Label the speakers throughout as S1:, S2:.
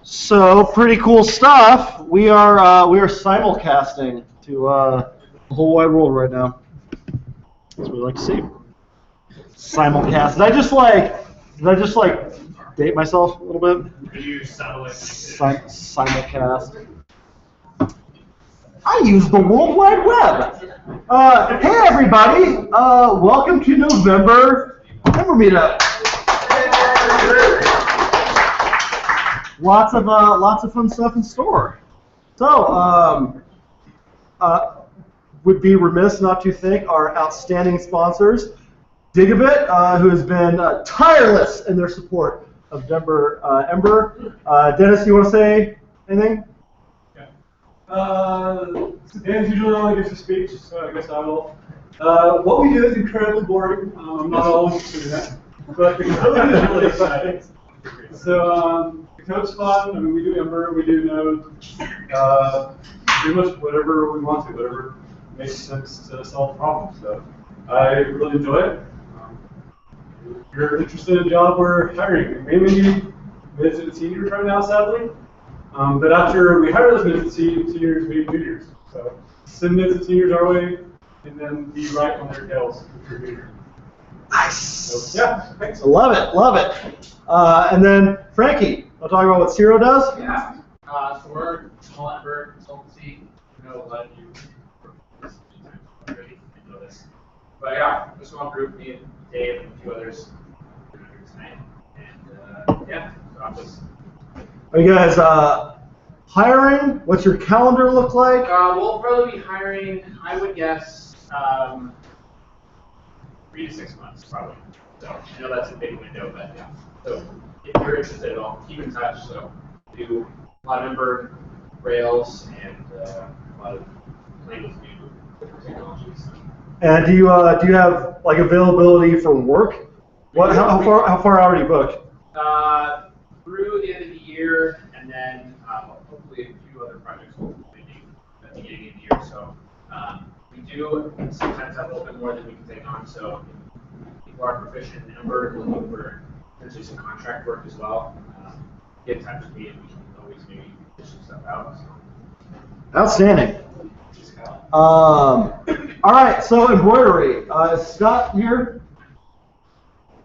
S1: So pretty cool stuff. We are simulcasting to the whole wide world right now. That's what we like to see. Simulcast. Did I just date myself a little bit?
S2: Did you sound like
S1: Simulcast. I use the World Wide Web. Hey everybody! Welcome to November Ember Meetup. Lots of fun stuff in store. So, would be remiss not to thank our outstanding sponsors, Digabit, who has been tireless in their support of Ember. Dennis, you want to say anything?
S3: Dan's usually only gives a speech, so I guess I will. What we do is incredibly boring. I'm not always interested in that, but the code is really exciting. So the code's fun. I mean, we do Ember, we do Node, pretty much whatever we want to, whatever makes sense to solve problems. So I really enjoy it. If you're interested in a job, we're hiring. We mainly need mids and seniors right now, sadly. But after we hire those mids and seniors, we need juniors. So send mids and seniors our way, and then be right on their tails with your juniors.
S1: Nice.
S3: So, yeah, thanks.
S1: Love it. And then Frankie, I'll talk about what Zero does.
S2: Yeah. So we're a small Ember consultancy. I know a lot of you work with this already. You know this. But yeah, a small group, me and Dave and a few others. We're going to do tonight. And yeah, so I'm just.
S1: Are you guys hiring? What's your calendar look like?
S2: We'll probably be hiring, I would guess, 3 to 6 months, probably. So I know that's a big window, but yeah. So if you're interested at all, keep in touch. So we do a lot of Ember, Rails, and a lot of playing with new technologies.
S1: And do you have like availability for work? What? How far out are you booked?
S2: Through the end of the year, and then hopefully a few other projects will be at the beginning of the year. So we do sometimes have a little bit more than we can take on. So if people are proficient in Ember, looking for potentially some contract work as well, get in touch with me, and we can always maybe dish some stuff out. So.
S1: Outstanding. All right, so embroidery. Is Scott here?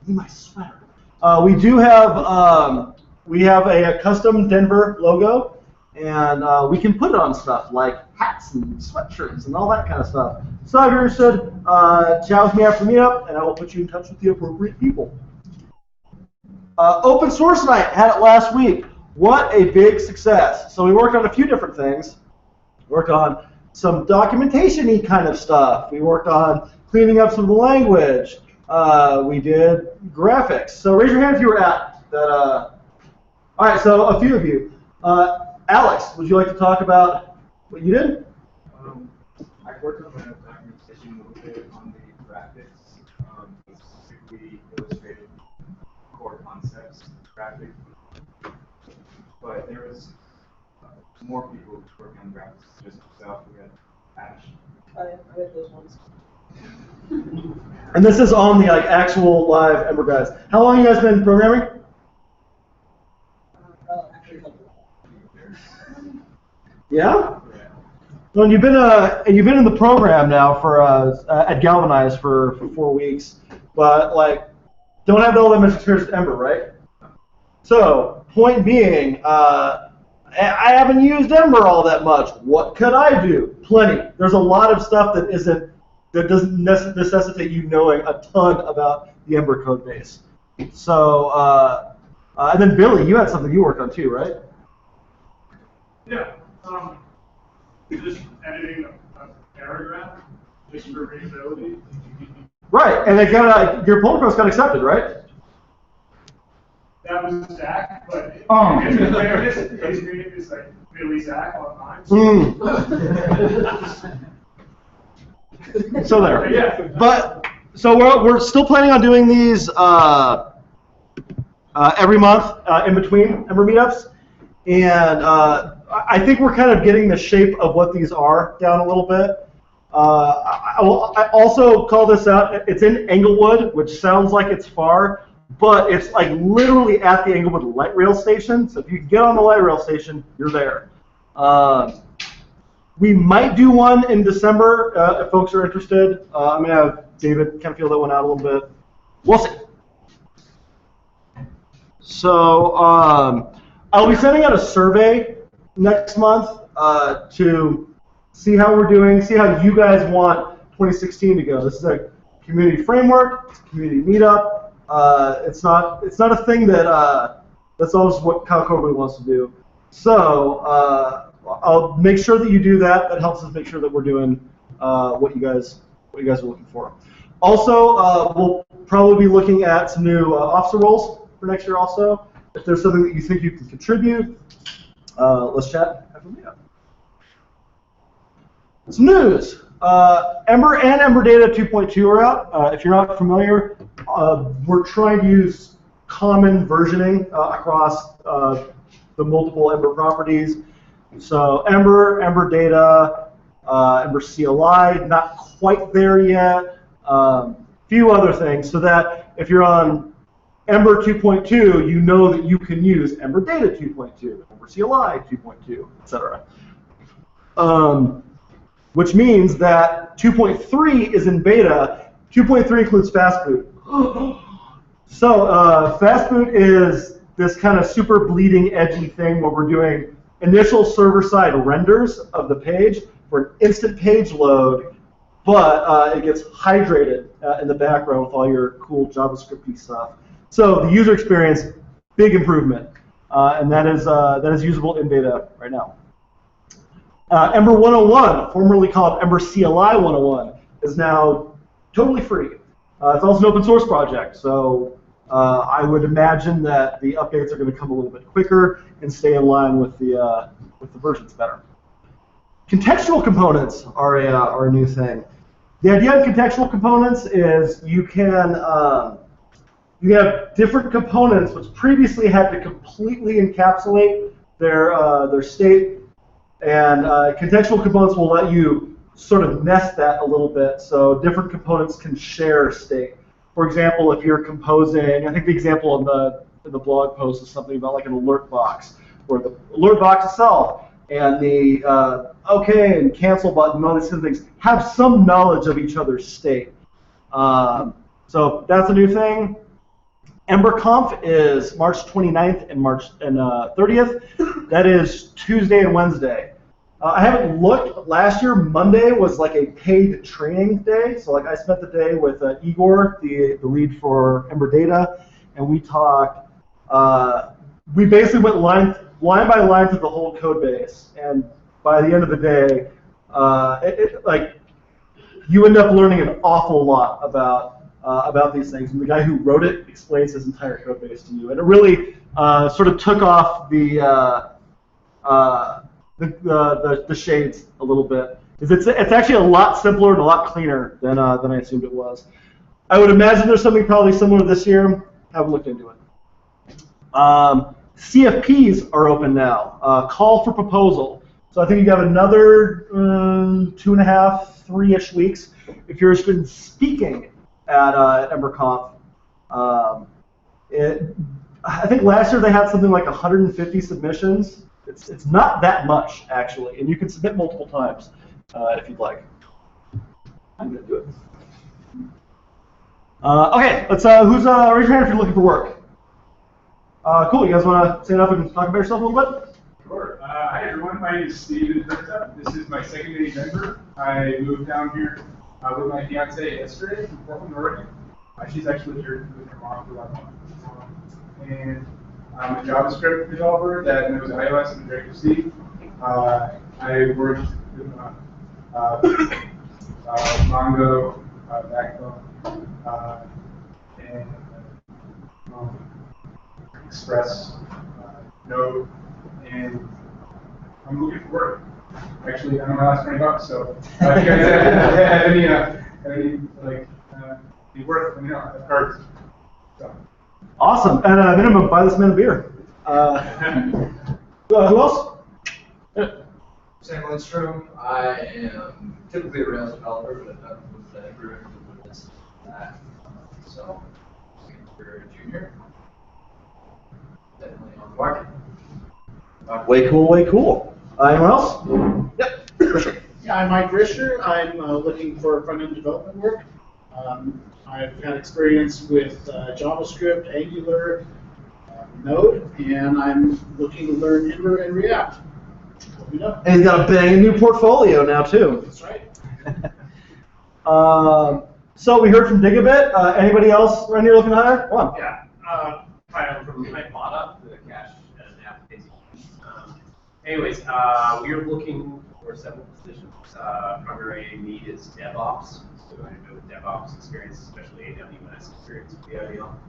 S1: Need my sweater. We do have a custom Denver logo, and we can put it on stuff like hats and sweatshirts and all that kind of stuff. So if you're interested, chat with me after Meetup, and I will put you in touch with the appropriate people. Open Source Night, had it last week. What a big success. So we worked on a few different things. Worked on some documentation-y kind of stuff. We worked on cleaning up some of the language. We did graphics. So raise your hand if you were at that. All right, so a few of you. Alex, would you like to talk about what you did?
S4: I worked on the documentation a little bit on the graphics, specifically illustrated core concepts graphic. But there was more people working on graphics just myself. We had Ash.
S5: I had those ones.
S1: And this is on the actual live Ember guys. How long have you guys been programming? Yeah. Well, and you've been in the program now for at Galvanize for 4 weeks, but like don't have all that much experience with Ember, right? So point being, I haven't used Ember all that much. What could I do? Plenty. There's a lot of stuff that doesn't necessitate you knowing a ton about the Ember code base. So, and then Billy, you had something you worked on too, right?
S3: Yeah. Just editing a paragraph just for readability.
S1: Right, and your pull request got accepted, right?
S3: That was Zach, but it's like Billy Zach on mine.
S1: So there.
S3: Yeah.
S1: But so we're still planning on doing these every month in between Ember meetups, and I think we're kind of getting the shape of what these are down a little bit. I also call this out. It's in Englewood, which sounds like it's far, but it's like literally at the Englewood light rail station. So if you can get on the light rail station, you're there. We might do one in December if folks are interested. I'm gonna have David kind of feel that one out a little bit. We'll see. So I'll be sending out a survey next month to see how we're doing, see how you guys want 2016 to go. This is a community framework, it's a community meetup. It's not a thing that that's always what Kyle Corbett wants to do. So I'll make sure that you do that. That helps us make sure that we're doing what you guys are looking for. Also, we'll probably be looking at some new officer roles for next year. Also, if there's something that you think you can contribute, let's chat after the meetup. Some news. Ember and Ember Data 2.2 are out. If you're not familiar, we're trying to use common versioning across the multiple Ember properties. So Ember, Ember Data, Ember CLI, not quite there yet. Few other things, so that if you're on Ember 2.2, you know that you can use Ember Data 2.2, Ember CLI 2.2, etc. Which means that 2.3 is in beta. 2.3 includes fast boot. So fast boot is this kind of super bleeding edgy thing where we're doing initial server-side renders of the page for an instant page load, but it gets hydrated in the background with all your cool JavaScript-y stuff. So the user experience, big improvement, and that is usable in beta right now. Ember 101, formerly called Ember CLI 101, is now totally free. It's also an open source project, so I would imagine that the updates are going to come a little bit quicker and stay in line with the versions better. Contextual components are a new thing. The idea of contextual components is you have different components which previously had to completely encapsulate their state, and contextual components will let you sort of nest that a little bit, so different components can share state. For example, if you're composing, I think the example in the blog post is something about like an alert box, where the alert box itself and the OK and cancel button and all these kind of things have some knowledge of each other's state. So that's a new thing. EmberConf is March 29th and March 30th. That is Tuesday and Wednesday. I haven't looked. Last year, Monday was like a paid training day. So like I spent the day with Igor, the lead for Ember Data, and we talked. We basically went line by line through the whole code base, and by the end of the day, like you end up learning an awful lot about these things. And the guy who wrote it explains his entire code base to you, and it really sort of took off the shades a little bit. It's actually a lot simpler and a lot cleaner than I assumed it was. I would imagine there's something probably similar this year. Haven't looked into it. CFPs are open now. Call for proposal. So I think you have another 2.5, 3-ish weeks if you're interested in speaking at EmberConf. I think last year they had something like 150 submissions. It's not that much, actually, and you can submit multiple times if you'd like. I'm going to do it. Okay, let's. Raise your hand if you're looking for work. Cool. You guys want to stand up and talk about yourself a little bit?
S4: Sure. Hi, everyone. My name is Steven Meetup. This is my second day in Denver. I moved down here with my fiance yesterday from Portland, Oregon. She's actually here with her mom for about a month. And I'm a JavaScript developer that knows iOS and Objective-C. I worked with Mongo, Backbone, and Express, Node, and I'm looking for work. Actually, I'm on my last $20, so if you guys have any need work, let me know. I have cards. So.
S1: Awesome. And at a minimum, buy this man a beer. Who else?
S6: Sam Lindstrom. I am typically a Rails developer, but I've moved to Ember with this and that. So looking for a junior. Definitely on the market.
S1: Way cool, way cool. Anyone else? Yep.
S7: Yeah, I'm Mike Risher. I'm looking for front-end development work. I've had experience with JavaScript, Angular, Node, and I'm looking to learn Ember and React. Let me know.
S1: And he's got a bang new portfolio now too.
S7: That's right.
S1: So we heard from Dig a bit. Anybody else around here looking to hire? Come on.
S2: Yeah. Hi, I'm from Meetup, the cash and application. Anyways, we are looking for several positions. Primary need is DevOps. So I know DevOps experience, especially AWS experience would be ideal.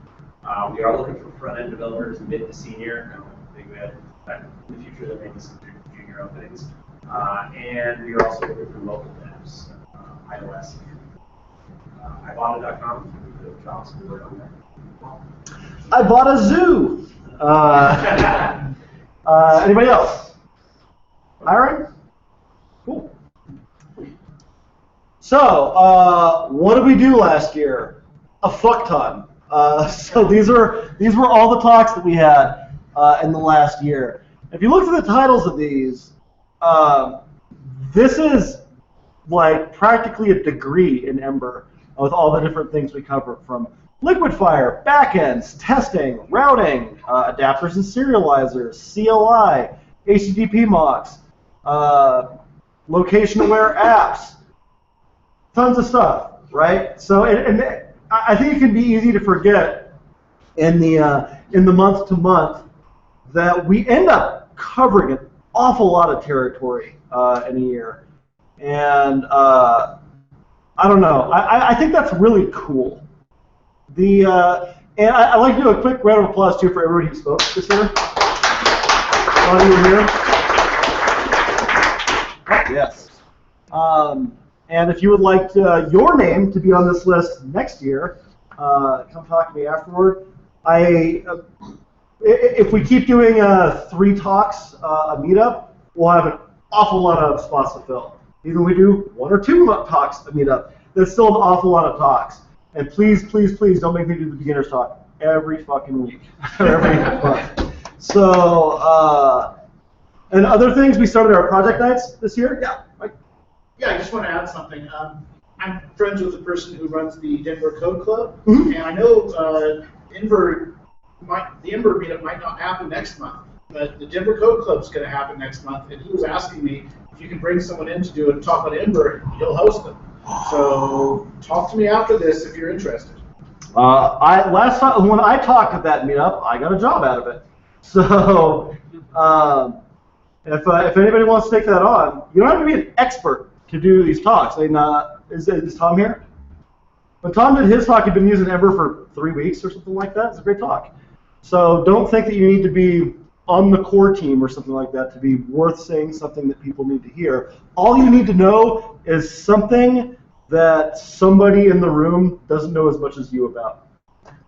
S2: We are looking for front-end developers, mid to senior. I don't think we had that in the future there may be some junior openings. And we are also looking for mobile devs, iOS. Ibotta.com, the jobs we work on there.
S1: I bought a zoo. Anybody else? Hiring? Cool. So, what did we do last year? A fuck ton. So these were all the talks that we had in the last year. If you look at the titles of these, this is like practically a degree in Ember with all the different things we cover, from Liquidfire, backends, testing, routing, adapters and serializers, CLI, HTTP mocks, location-aware apps, tons of stuff, right? So, and I think it can be easy to forget in the month to month that we end up covering an awful lot of territory in a year, and I don't know. I think that's really cool. And I'd like to do a quick round of applause too for everybody who spoke this year. While you were here. Yes. And if you would like your name to be on this list next year, come talk to me afterward. If we keep doing 3 talks a meetup, we'll have an awful lot of spots to fill. Even if we do 1 or 2 talks a meetup, that's still an awful lot of talks. And please, please, please don't make me do the beginner's talk every fucking week. Every month. So, and other things, we started our project nights this year. Yeah, Mike.
S7: Yeah, I just want to add something. I'm friends with the person who runs the Denver Code Club,
S1: Mhm.
S7: and I know the Ember meetup might not happen next month, but the Denver Code Club is going to happen next month, and he was asking me if you can bring someone in to do a talk on Ember, he'll host them. So talk to me after this if you're interested.
S1: Last time when I talked at that meetup, I got a job out of it. So if anybody wants to take that on, you don't have to be an expert to do these talks. And, is Tom here? When Tom did his talk, he'd been using Ember for 3 weeks or something like that. It's a great talk. So don't think that you need to be on the core team or something like that to be worth saying something that people need to hear. All you need to know is something that somebody in the room doesn't know as much as you about.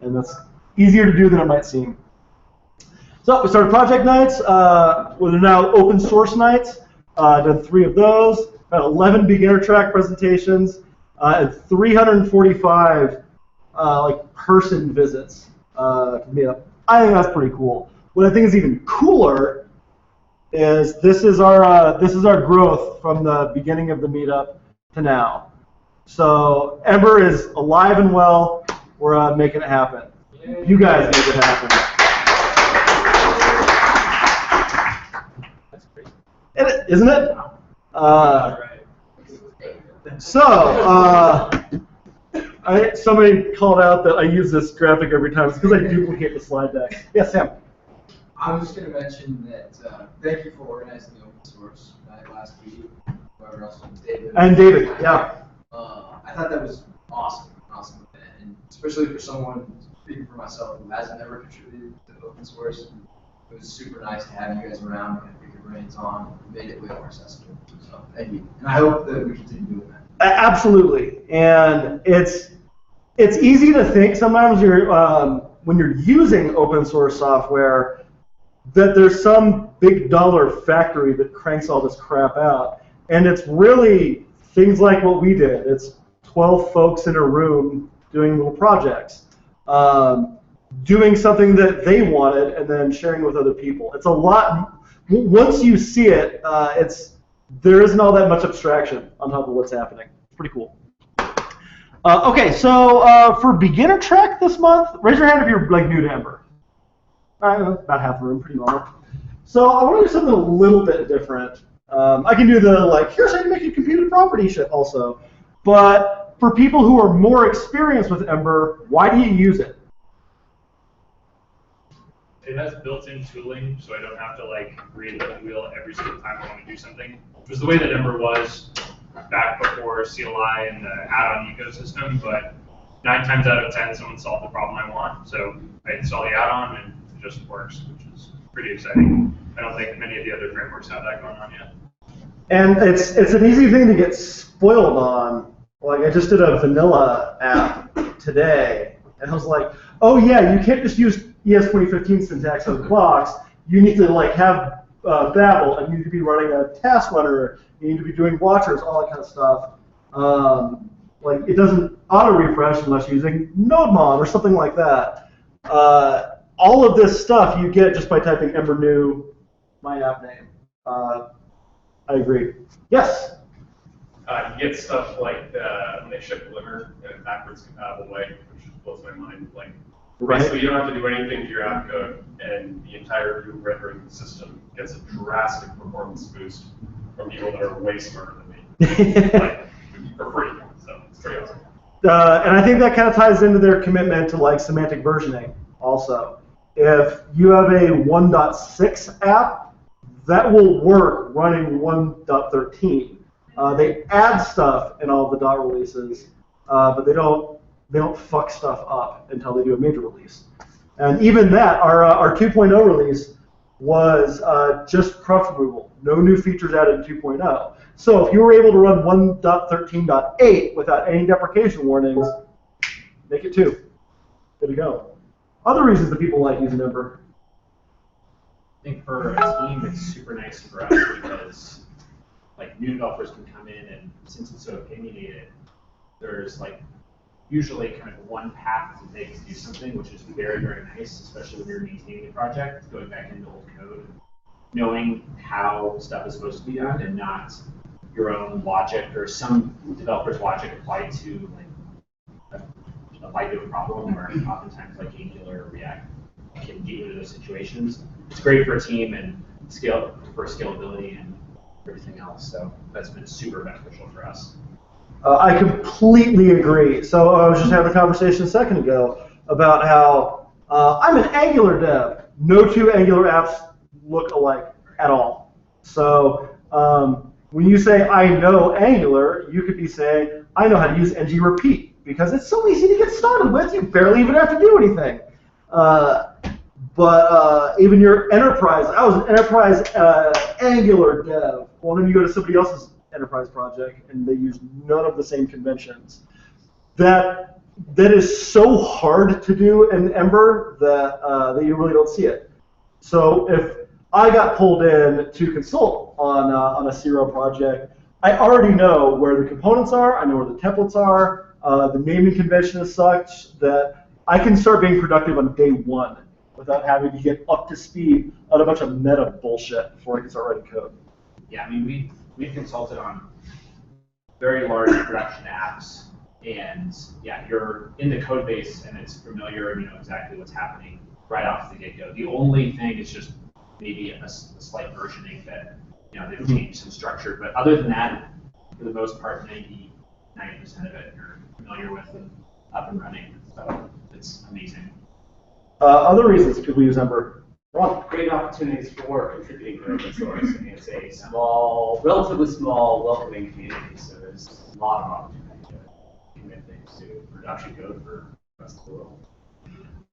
S1: And that's easier to do than it might seem. So we started project nights. We're now open source nights. Done 3 of those. Got 11 beginner track presentations and 345 like person visits to Meetup. I think that's pretty cool. What I think is even cooler is this is our growth from the beginning of the Meetup to now. So Ember is alive and well. We're making it happen. You guys make it happen. Isn't it? Somebody called out that I use this graphic every time. It's because I duplicate the slide deck. Yes, Sam.
S6: I was just going to mention that thank you for organizing the open source night last week. Whoever else was David.
S1: And David, yeah.
S6: I thought that was awesome event, and especially for someone speaking for myself who hasn't ever contributed to open source. It was super nice to have you guys around and pick your brains on. It made it way more accessible. So thank you, and I hope that we continue doing that.
S1: Absolutely, and it's easy to think sometimes when you're using open source software that there's some big dollar factory that cranks all this crap out, and it's really things like what we did. It's 12 folks in a room doing little projects. doing something that they wanted and then sharing it with other people. It's a lot. Once you see it, there isn't all that much abstraction on top of what's happening. It's pretty cool. Okay, so for beginner track this month, raise your hand if you're like new to Ember. All right, about half the room, pretty normal. So I want to do something a little bit different. I can do the like, here's how you make a computed property shit also. But for people who are more experienced with Ember, why do you use it?
S8: It has built-in tooling, so I don't have to like reinvent the wheel every single time I want to do something. Which was the way that Ember was back before CLI and the add-on ecosystem, but 9 times out of 10, someone solved the problem I want. So I install the add-on and it just works, which is pretty exciting. I don't think many of the other frameworks have that going on yet.
S1: And it's an easy thing to get spoiled on. Like I just did a vanilla app today, and I was like, oh yeah, you can't just use ES 2015 syntax out of the box. You need to like have Babel, and you need to be running a task runner. You need to be doing watchers, all that kind of stuff. Like it doesn't auto refresh unless you're using NodeMon or something like that. All of this stuff you get just by typing Ember new, my app name. I agree. Yes.
S9: You get stuff like when they ship Glimmer in a backwards compatible way, which just blows my mind. Like, basically, you don't have to do anything to your app code, and the entire view rendering system gets a drastic performance boost from people that are way smarter than me, like for free. So it's pretty awesome.
S1: And I think that kind of ties into their commitment to like semantic versioning. Also, if you have a 1.6 app, that will work running 1.13. They add stuff in all the dot releases, but they don't fuck stuff up until they do a major release. And even that, our 2.0 release was just cruft removal, no new features added in 2.0. So if you were able to run 1.13.8 without any deprecation warnings, make it 2. Good to go. Other reasons that people like using Ember.
S2: I think for a team, it's super nice for us because like new developers can come in, and since it's so opinionated, there's like usually kind of one path to take to do something, which is very, very nice, especially when you're maintaining a project, going back into old code, knowing how stuff is supposed to be done, and not your own logic or some developer's logic applied to a problem, or oftentimes like Angular or React can get you into those situations. It's great for a team and for scalability and everything else. So that's been super beneficial for us.
S1: I completely agree. So I was just having a conversation a second ago about how I'm an Angular dev. No two Angular apps look alike at all. So when you say I know Angular, you could be saying I know how to use ng-repeat because it's so easy to get started with. You barely even have to do anything. But even your enterprise, I was an enterprise Angular dev. Well, then you go to somebody else's enterprise project and they use none of the same conventions. That is so hard to do in Ember that you really don't see it. So if I got pulled in to consult on a Zero project, I already know where the components are, I know where the templates are, the naming convention is such that I can start being productive on day one without having to get up to speed on a bunch of meta bullshit before I can start writing code.
S2: Yeah, I mean, we've consulted on very large production apps, and yeah, you're in the code base and it's familiar, and you know exactly what's happening right off the get-go. The only thing is just maybe a slight versioning that they've changed some structure, but other than that, for the most part, 90% of it you're familiar with and up and running. So it's amazing.
S1: Other reasons people use Ember. Ron?
S10: Great opportunities for contributing to open source. I mean, it's a small, relatively small, welcoming community, so there's a lot of opportunity to commit things to production code for the rest of the world.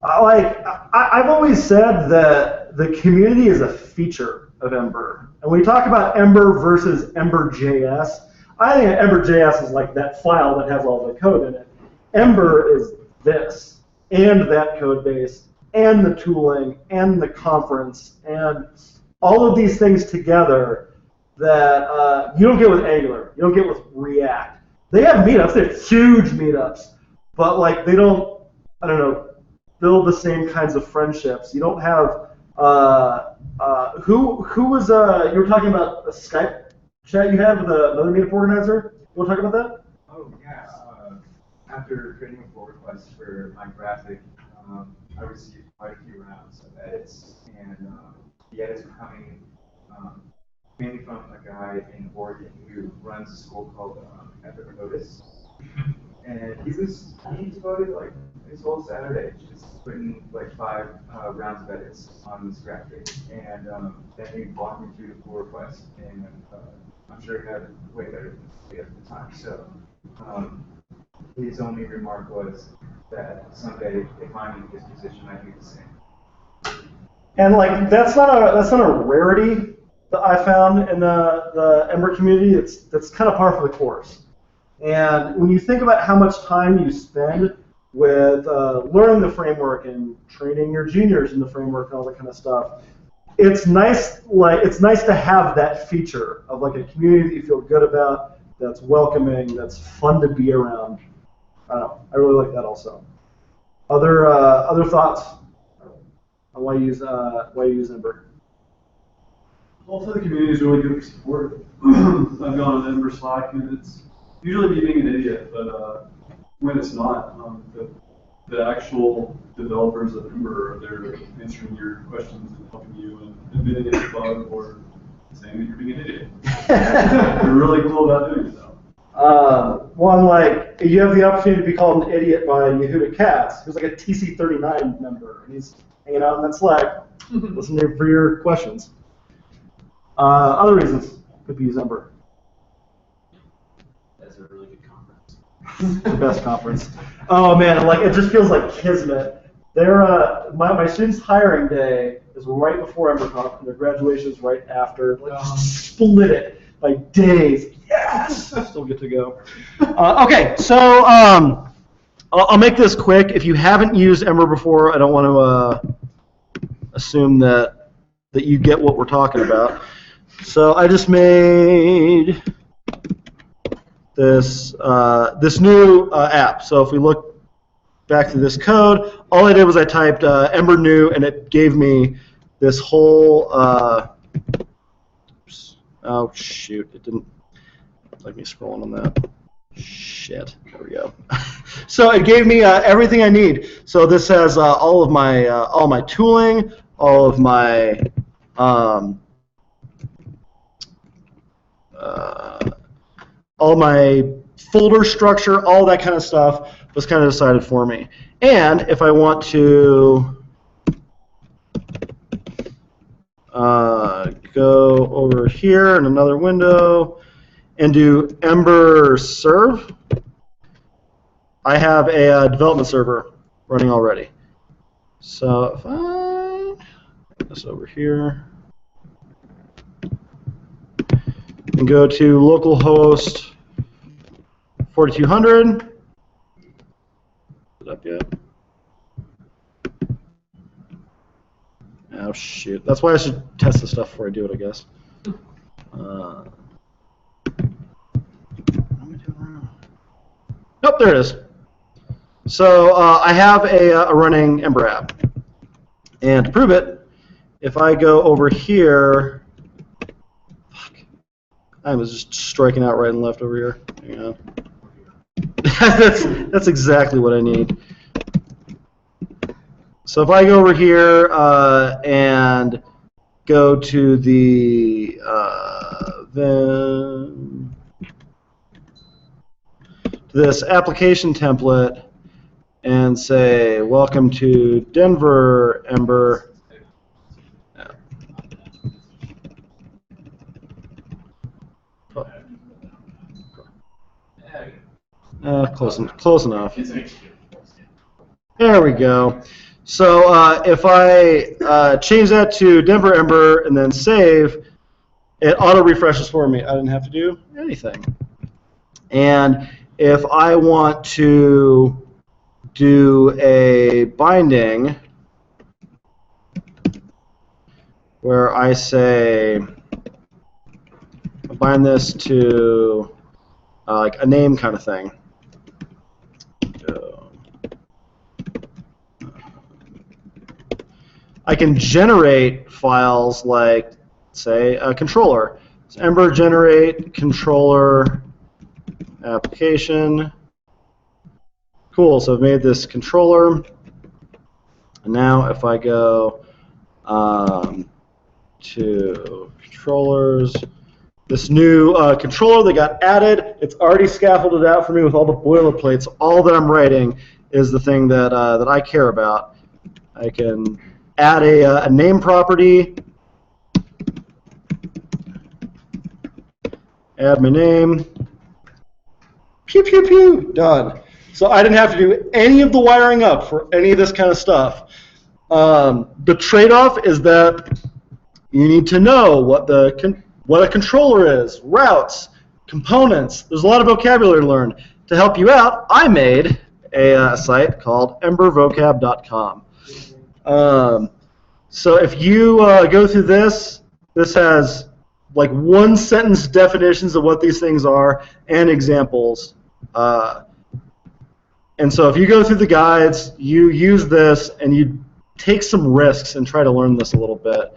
S1: I've always said that the community is a feature of Ember. And when we talk about Ember versus Ember.js, I think Ember.js is like that file that has all the code in it. Ember is this, and that code base, and the tooling, and the conference, and all of these things together that you don't get with Angular, you don't get with React. They have meetups, they have huge meetups, but like they don't, I don't know, build the same kinds of friendships. You don't have who was you were talking about a Skype chat you had with another meetup organizer? You want to talk about that?
S4: Oh, yeah. After creating a pull request for my graphic, I received quite a few rounds of edits, and the edits were coming mainly from a guy in Oregon who runs a school called Epic Notice. And he devoted like his whole Saturday just putting like 5 rounds of edits on this graphic. And then he walked me through the pull request, and I'm sure he had way better than me at the time. So his only remark was that someday, if I'm in his position, I'd do the same.
S1: And like that's not a rarity that I found in the Ember community. That's kind of par for the course. And when you think about how much time you spend with learning the framework and training your juniors in the framework and all that kind of stuff, it's nice to have that feature of like a community that you feel good about, that's welcoming, that's fun to be around. I don't know. I really like that also. Other thoughts on why you use Ember?
S3: Also, the community is really good for support. I've gone on Ember Slack, and it's usually me being an idiot, but when it's not, the actual developers of Ember are there answering your questions and helping you and admitting it's a bug or saying that you're being an idiot. They're really cool about doing so.
S1: One, like, you have the opportunity to be called an idiot by Yehuda Katz, who's like a TC39 member, and he's hanging out in that Slack, listening for your questions. Other reasons could be use Ember.
S10: That's a really good conference.
S1: The best conference. Oh man, like it just feels like kismet. My students' hiring day is right before EmberConf, and their graduation is right after. Like, split it like days. Yes, still get to go. Okay, so I'll make this quick. If you haven't used Ember before, I don't want to assume that you get what we're talking about. So I just made this new app. So if we look back to this code, all I did was I typed Ember new, and it gave me this whole. Oh shoot! It didn't like me scrolling on that. Shit. There we go. So it gave me everything I need. So this has all my tooling, all of my all my folder structure, all that kind of stuff was kind of decided for me. And if I want to go over here in another window and do Ember serve, I have a development server running already. So if I put this over here and go to localhost 4200. Is it up yet? Oh shoot! That's why I should test the stuff before I do it, I guess. Nope, there it is. So I have a running Ember app, and to prove it, if I go over here. I was just striking out right and left over here. Hang on. That's exactly what I need. So if I go over here and go to the this application template and say welcome to Denver Ember. Close enough. There we go. So if I change that to Denver Ember and then save, it auto refreshes for me. I didn't have to do anything. And if I want to do a binding where I say bind this to like a name kind of thing. I can generate files like, say, a controller. So Ember generate controller application. Cool, so I've made this controller. And now if I go to controllers, this new controller that got added, it's already scaffolded out for me with all the boilerplates. All that I'm writing is the thing that, that I care about. I can add a name property, add my name, pew, pew, pew, done. So I didn't have to do any of the wiring up for any of this kind of stuff. The trade-off is that you need to know what a controller is, routes, components. There's a lot of vocabulary to learn. To help you out, I made a site called embervocab.com. So if you go through this, this has like one-sentence definitions of what these things are and examples. And so if you go through the guides, you use this, and you take some risks and try to learn this a little bit,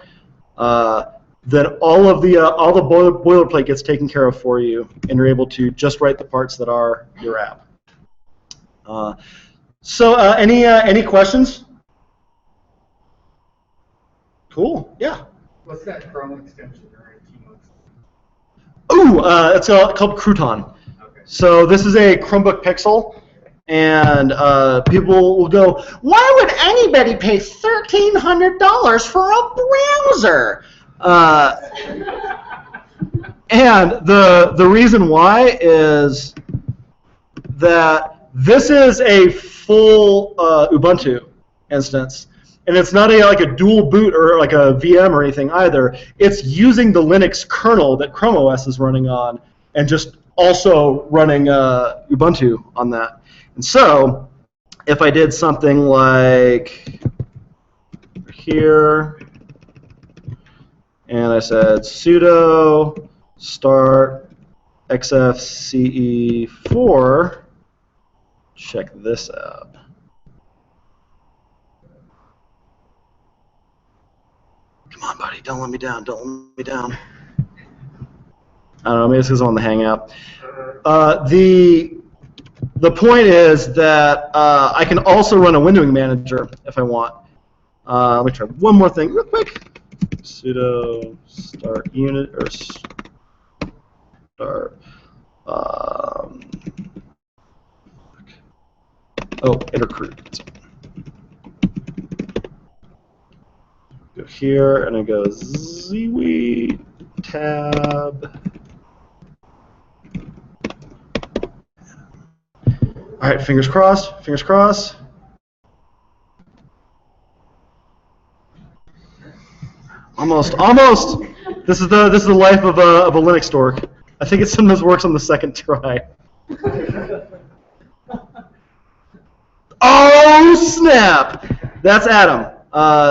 S1: then all the boilerplate gets taken care of for you, and you're able to just write the parts that are your app. So any questions? Cool. Yeah.
S7: What's that Chrome extension or Emacs?
S1: Ooh, it's called Crouton.
S7: Okay.
S1: So this is a Chromebook Pixel, and people will go, why would anybody pay $1,300 for a browser? And the reason why is that this is a full Ubuntu instance. And it's not like a dual boot or like a VM or anything either. It's using the Linux kernel that Chrome OS is running on, and just also running Ubuntu on that. And so if I did something like here, and I said sudo start xfce4, check this out. Come on, buddy, don't let me down, don't let me down. I don't know, maybe it's because I'm on the Hangout. The point is that I can also run a windowing manager if I want. Let me try one more thing real quick. Sudo start unit or start. Intercruit. Go here and I go ZWE tab. All right, fingers crossed. Fingers crossed. Almost. This is the life of a Linux dork. I think it sometimes works on the second try. Oh snap! That's Adam.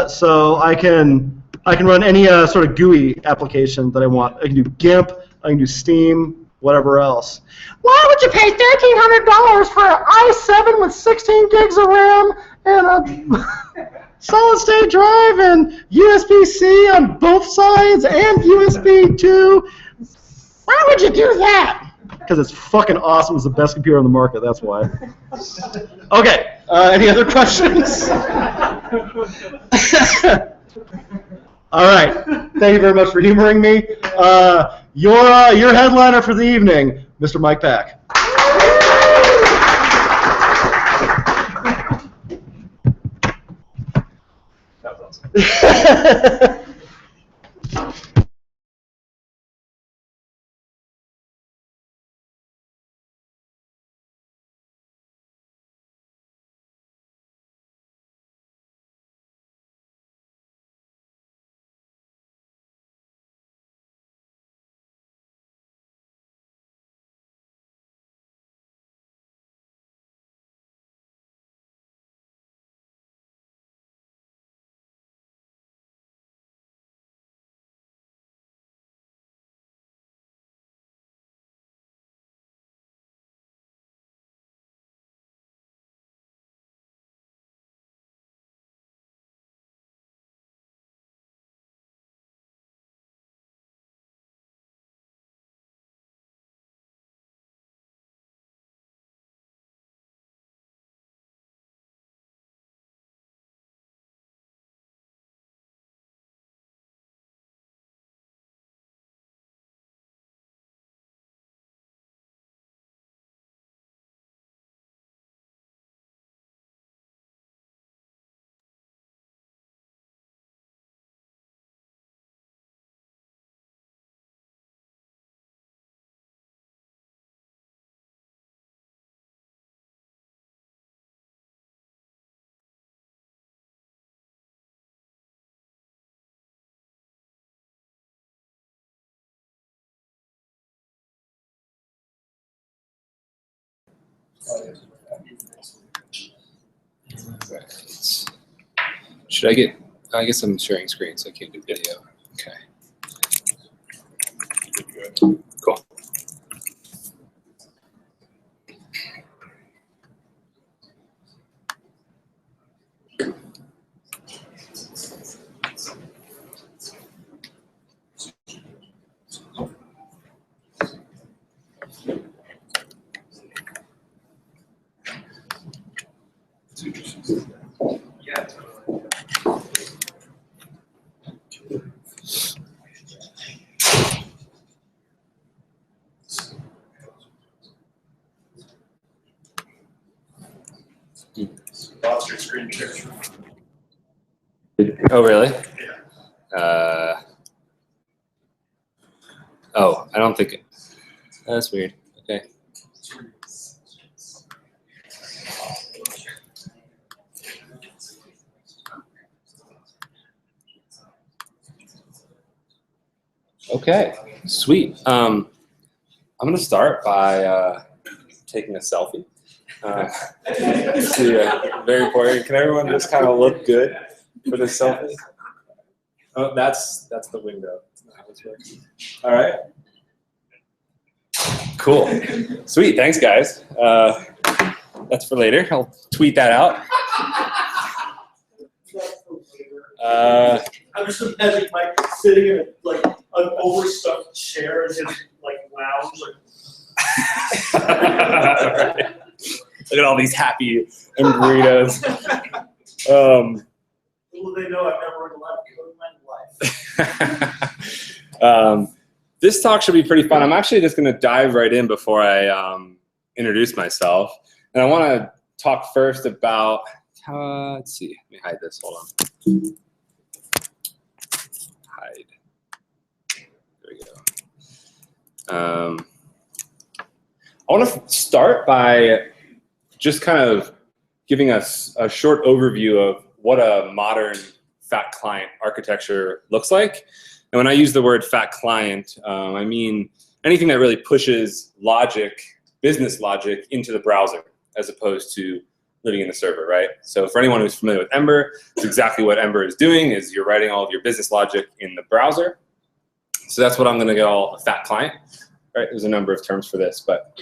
S1: So I can run any sort of GUI application that I want. I can do GIMP. I can do Steam. Whatever else. Why would you pay $1,300 for an i7 with 16 gigs of RAM and a solid-state drive and USB-C on both sides and USB 2? Why would you do that? Because it's fucking awesome. It's the best computer on the market. That's why. Okay. Any other questions? All right. Thank you very much for humoring me. Your headliner for the evening, Mr. Mike Pack.
S9: That was awesome.
S11: Should I get? I guess I'm sharing screen, so I can't do video. Okay. Cool.
S8: Lost your screen share.
S11: Oh, really?
S8: Yeah.
S11: Oh, I don't think it. That's weird. Okay. Okay, sweet. I'm going to start by taking a selfie. Very important. Can everyone just kind of look good for the selfie? Oh, that's the window. That's not how this works. All right. Cool. Sweet. Thanks, guys. That's for later. I'll tweet that out.
S1: I'm just imagining Mike sitting in like an overstuffed chair and just like lounge.
S11: Right. Look at all these happy burritos.
S1: Little they know I've never read a life in my life.
S11: This talk should be pretty fun. I'm actually just going to dive right in before I introduce myself. And I want to talk first about, let's see, let me hide this, hold on. Hide. There we go. I want to start by just kind of giving us a short overview of what a modern fat client architecture looks like. And when I use the word fat client, I mean anything that really pushes logic, business logic, into the browser as opposed to living in the server, right? So for anyone who's familiar with Ember, it's exactly what Ember is doing, is you're writing all of your business logic in the browser. So that's what I'm going to call a fat client, right? There's a number of terms for this, but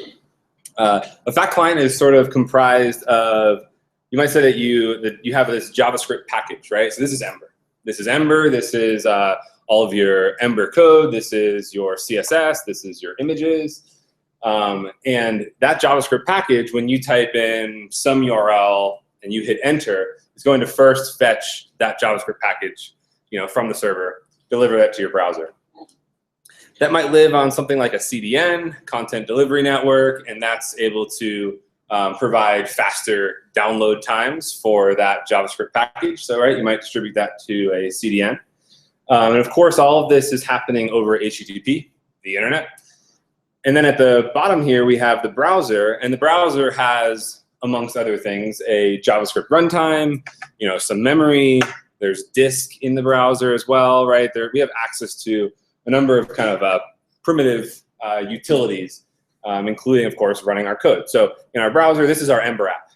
S11: a fat client is sort of comprised of, you might say that you have this JavaScript package, right? So this is Ember. This is Ember. This is all of your Ember code. This is your CSS. This is your images. And that JavaScript package, when you type in some URL and you hit enter, it's going to first fetch that JavaScript package, from the server, deliver that to your browser. That might live on something like a CDN, content delivery network, and that's able to provide faster download times for that JavaScript package. So, right, you might distribute that to a CDN. And of course, all of this is happening over HTTP, the internet. And then at the bottom here, we have the browser, and the browser has, amongst other things, a JavaScript runtime, some memory. There's disk in the browser as well, right? We have access to a number of kind of primitive utilities, including, of course, running our code. So in our browser, this is our Ember app,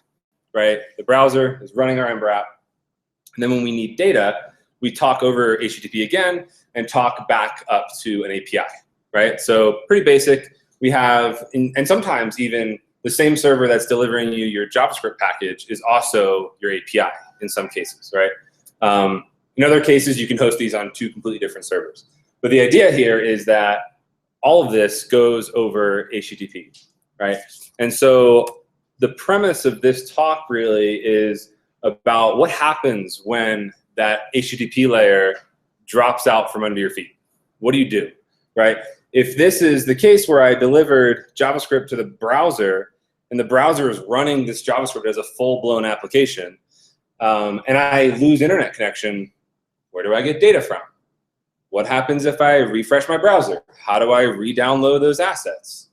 S11: right? The browser is running our Ember app. And then when we need data, we talk over HTTP again and talk back up to an API, right? So pretty basic. We have, and sometimes even the same server that's delivering you your JavaScript package is also your API in some cases, right? In other cases, you can host these on two completely different servers. But the idea here is that all of this goes over HTTP, right? And so the premise of this talk really is about what happens when that HTTP layer drops out from under your feet. What do you do, right? If this is the case where I delivered JavaScript to the browser and the browser is running this JavaScript as a full-blown application, and I lose internet connection, where do I get data from? What happens if I refresh my browser? How do I re-download those assets,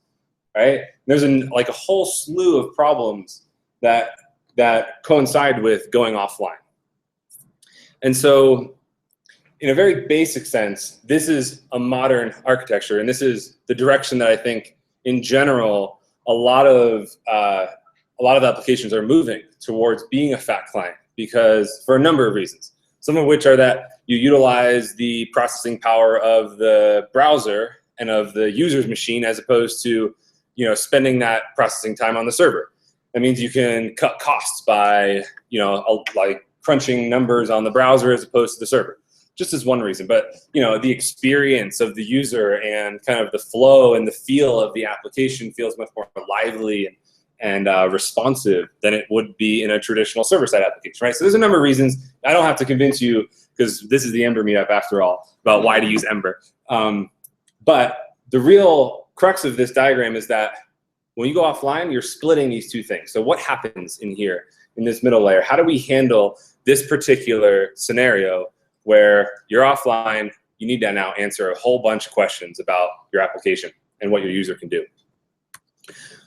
S11: right? There's a whole slew of problems that coincide with going offline. And so in a very basic sense, this is a modern architecture, and this is the direction that I think, in general, a lot of a lot of applications are moving towards being a fat client because for a number of reasons. Some of which are that you utilize the processing power of the browser and of the user's machine as opposed to, spending that processing time on the server. That means you can cut costs by, like crunching numbers on the browser as opposed to the server. Just as one reason, but the experience of the user and kind of the flow and the feel of the application feels much more lively and responsive than it would be in a traditional server-side application, right? So there's a number of reasons. I don't have to convince you, because this is the Ember meetup after all, about why to use Ember. But the real crux of this diagram is that when you go offline, you're splitting these two things. So what happens in here, in this middle layer? How do we handle this particular scenario where you're offline, you need to now answer a whole bunch of questions about your application and what your user can do?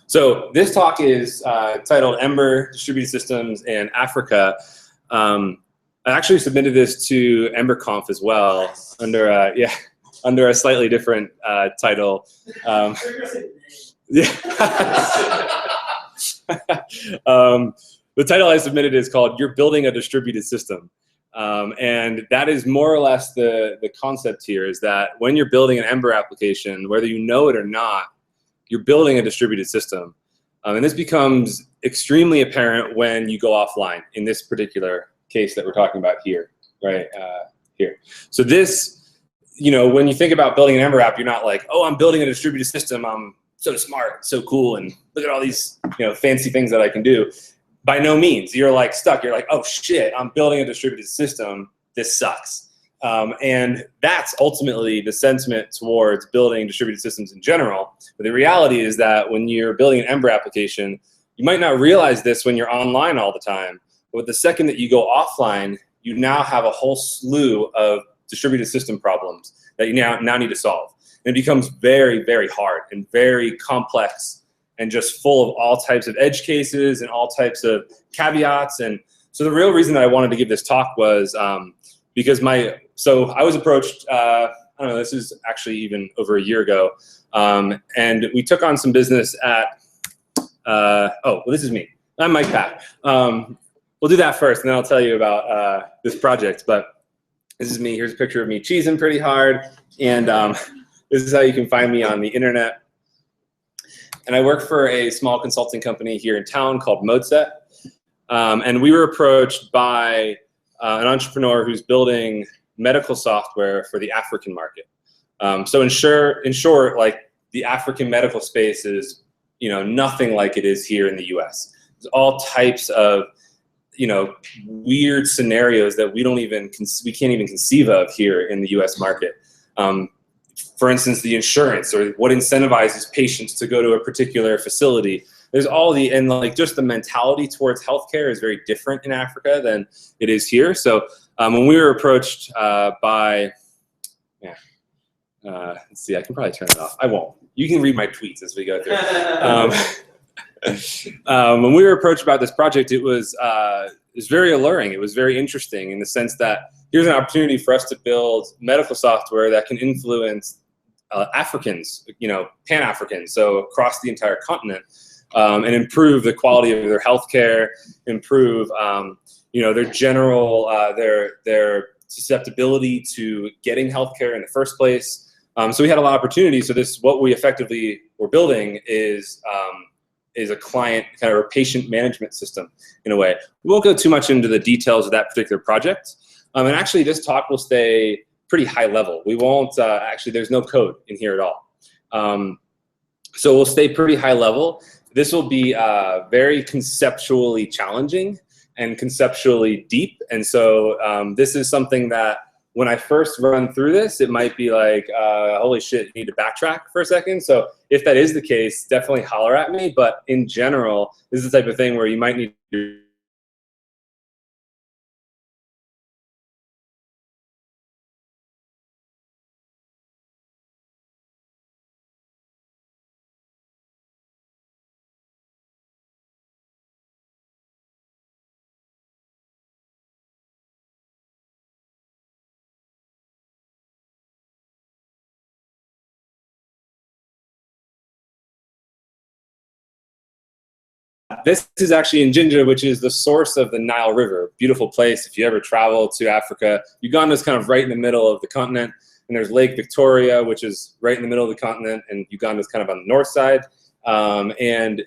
S11: So this talk is titled Ember, Distributed Systems, and Africa. I actually submitted this to EmberConf as well under a slightly different title. The title I submitted is called "You're Building a Distributed System." And that is more or less the concept here, is that when you're building an Ember application, whether you know it or not, you're building a distributed system. And this becomes extremely apparent when you go offline, in this particular case that we're talking about here, right here. So this, when you think about building an Ember app, you're not like, oh, I'm building a distributed system, I'm so smart, so cool, and look at all these fancy things that I can do. By no means. You're like stuck. You're like, oh shit, I'm building a distributed system. This sucks. And that's ultimately the sentiment towards building distributed systems in general. But the reality is that when you're building an Ember application, you might not realize this when you're online all the time. But the second that you go offline, you now have a whole slew of distributed system problems that you now need to solve. And it becomes very, very hard and very complex and just full of all types of edge cases and all types of caveats. And so the real reason that I wanted to give this talk was because so I was approached, I don't know, this is actually even over a year ago, and we took on some business at, this is me. I'm Mike Pack. We'll do that first, and then I'll tell you about this project. But this is me. Here's a picture of me cheesing pretty hard, and this is how you can find me on the internet. And I work for a small consulting company here in town called Modeset. And we were approached by an entrepreneur who's building medical software for the African market. So in short, like the African medical space is, nothing like it is here in the US. There's all types of, weird scenarios that we can't even conceive of here in the US market. For instance, the insurance, or what incentivizes patients to go to a particular facility. There's just the mentality towards healthcare is very different in Africa than it is here. So when we were approached by, let's see, I can probably turn it off. I won't. You can read my tweets as we go through. When we were approached about this project, it was very alluring. It was very interesting in the sense that here's an opportunity for us to build medical software that can influence Africans, Pan-Africans, so across the entire continent, and improve the quality of their healthcare, improve, their general, their susceptibility to getting healthcare in the first place. So we had a lot of opportunities. So what we effectively were building is a client, kind of a patient management system in a way. We won't go too much into the details of that particular project. And actually, this talk will stay pretty high level. We won't, there's no code in here at all. So we'll stay pretty high level. This will be very conceptually challenging and conceptually deep. And so this is something that when I first run through this, it might be like, holy shit, you need to backtrack for a second. So if that is the case, definitely holler at me. But in general, this is the type of thing where you might need to this is actually in Jinja, which is the source of the Nile River. Beautiful place. If you ever travel to Africa, Uganda is kind of right in the middle of the continent. And there's Lake Victoria, which is right in the middle of the continent, and Uganda is kind of on the north side. And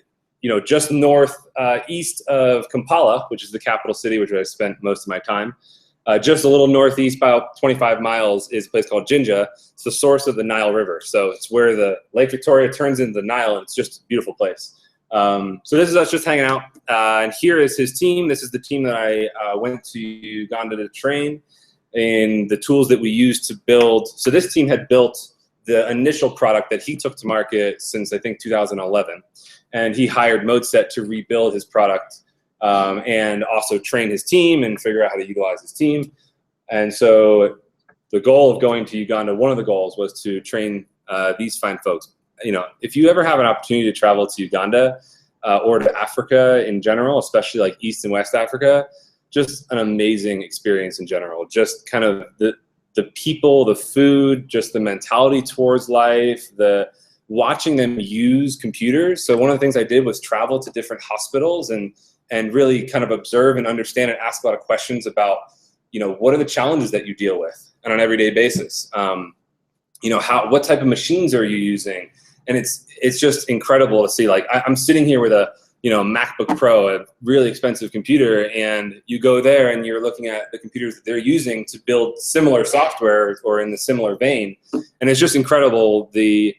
S11: just north east of Kampala, which is the capital city, which I spent most of my time. Just a little northeast, about 25 miles, is a place called Jinja. It's the source of the Nile River. So it's where the Lake Victoria turns into the Nile, and it's just a beautiful place. So this is us just hanging out. And here is his team. This is the team that I went to Uganda to train, and the tools that we used to build. So this team had built the initial product that he took to market since, I think, 2011. And he hired ModeSet to rebuild his product and also train his team and figure out how to utilize his team. And so the goal of going to Uganda, one of the goals was to train these fine folks. If you ever have an opportunity to travel to Uganda or to Africa in general, especially like East and West Africa, just an amazing experience in general. Just kind of the people, the food, just the mentality towards life, watching them use computers. So one of the things I did was travel to different hospitals and really kind of observe and understand and ask a lot of questions about, what are the challenges that you deal with on an everyday basis? What type of machines are you using? And it's just incredible to see. Like I'm sitting here with a MacBook Pro, a really expensive computer, and you go there and you're looking at the computers that they're using to build similar software or in the similar vein. And it's just incredible the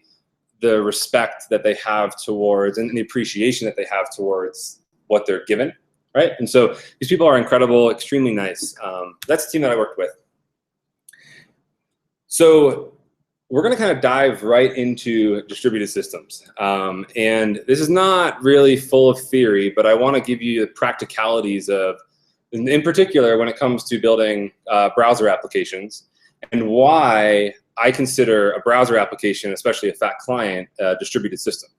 S11: respect that they have towards and the appreciation that they have towards what they're given, right? And so these people are incredible, extremely nice. That's the team that I worked with. So we're going to kind of dive right into distributed systems. And this is not really full of theory, but I want to give you the practicalities of, in particular, when it comes to building browser applications and why I consider a browser application, especially a fat client, a distributed system,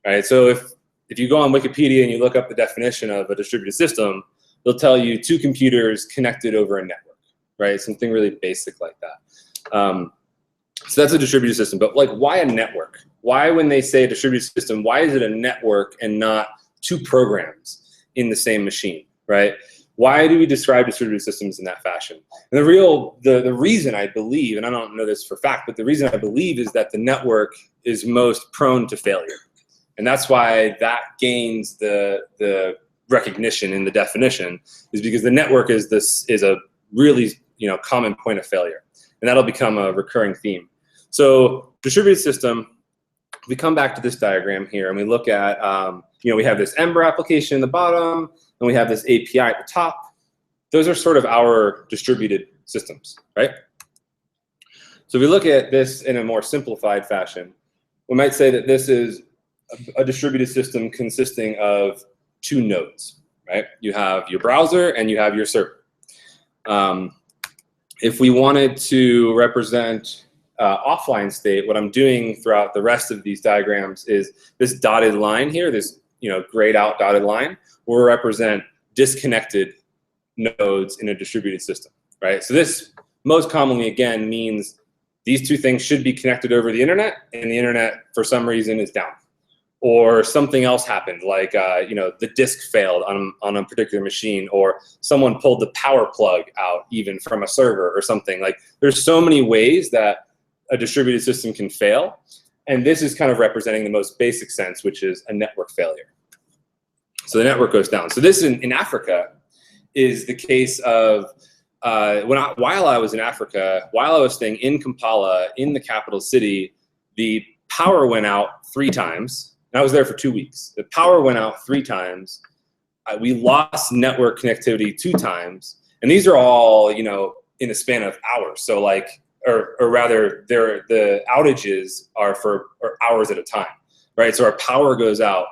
S11: right? So if you go on Wikipedia and you look up the definition of a distributed system, they'll tell you two computers connected over a network, right? Something really basic like that. So that's a distributed system, but like, why a network? Why, when they say a distributed system, why is it a network and not two programs in the same machine, right? Why do we describe distributed systems in that fashion? And the reason I believe, and I don't know this for fact, but the reason I believe is that the network is most prone to failure. And that's why that gains the recognition in the definition, is because the network is a really common point of failure. And that'll become a recurring theme. So distributed system, we come back to this diagram here and we look at, we have this Ember application in the bottom and we have this API at the top. Those are sort of our distributed systems, right? So if we look at this in a more simplified fashion, we might say that this is a distributed system consisting of two nodes, right? You have your browser and you have your server. If we wanted to represent offline state, what I'm doing throughout the rest of these diagrams is this dotted line here, this grayed out dotted line, will represent disconnected nodes in a distributed system, right? So this most commonly, again, means these two things should be connected over the internet, and the internet, for some reason, is down. Or something else happened, like the disk failed on a particular machine, or someone pulled the power plug out even from a server or something. Like, there's so many ways that a distributed system can fail, and this is kind of representing the most basic sense, which is a network failure. So the network goes down. So this in Africa is the case of while I was in Africa, while I was staying in Kampala, in the capital city, the power went out 3 times. And I was there for 2 weeks. The power went out 3 times. We lost network connectivity 2 times. And these are all, in the span of hours. So or rather, the outages are for hours at a time, right? So our power goes out.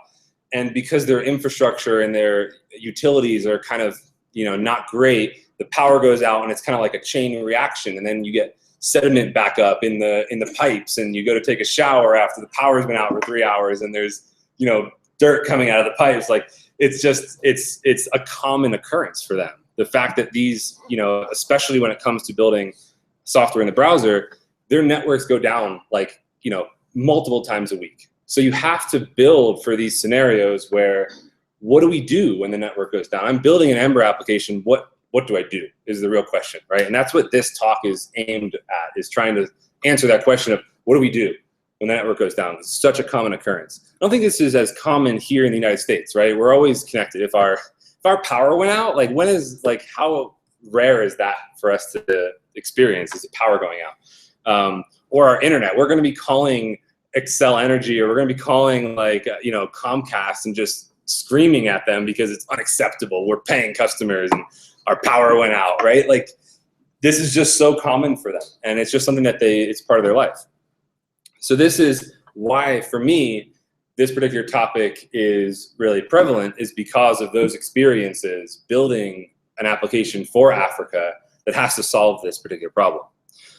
S11: And because their infrastructure and their utilities are kind of, not great, the power goes out and it's kind of like a chain reaction. And then you get sediment back up in the pipes, and you go to take a shower after the power's been out for 3 hours, and there's dirt coming out of the pipes. Like, it's a common occurrence for them. The fact that these, especially when it comes to building software in the browser, their networks go down multiple times a week. So you have to build for these scenarios where what do we do when the network goes down? I'm building an Ember application. What do I do is the real question, right? And that's what this talk is aimed at, is trying to answer that question of what do we do when the network goes down? It's such a common occurrence. I don't think this is as common here in the United States, right? We're always connected. If our power went out, like how rare is that for us to experience, is the power going out? Or our internet, we're gonna be calling Excel Energy, or we're gonna be calling Comcast and just screaming at them because it's unacceptable. We're paying customers and our power went out, right? Like, this is just so common for them, and it's just something that it's part of their life. So this is why, for me, this particular topic is really prevalent, is because of those experiences building an application for Africa that has to solve this particular problem.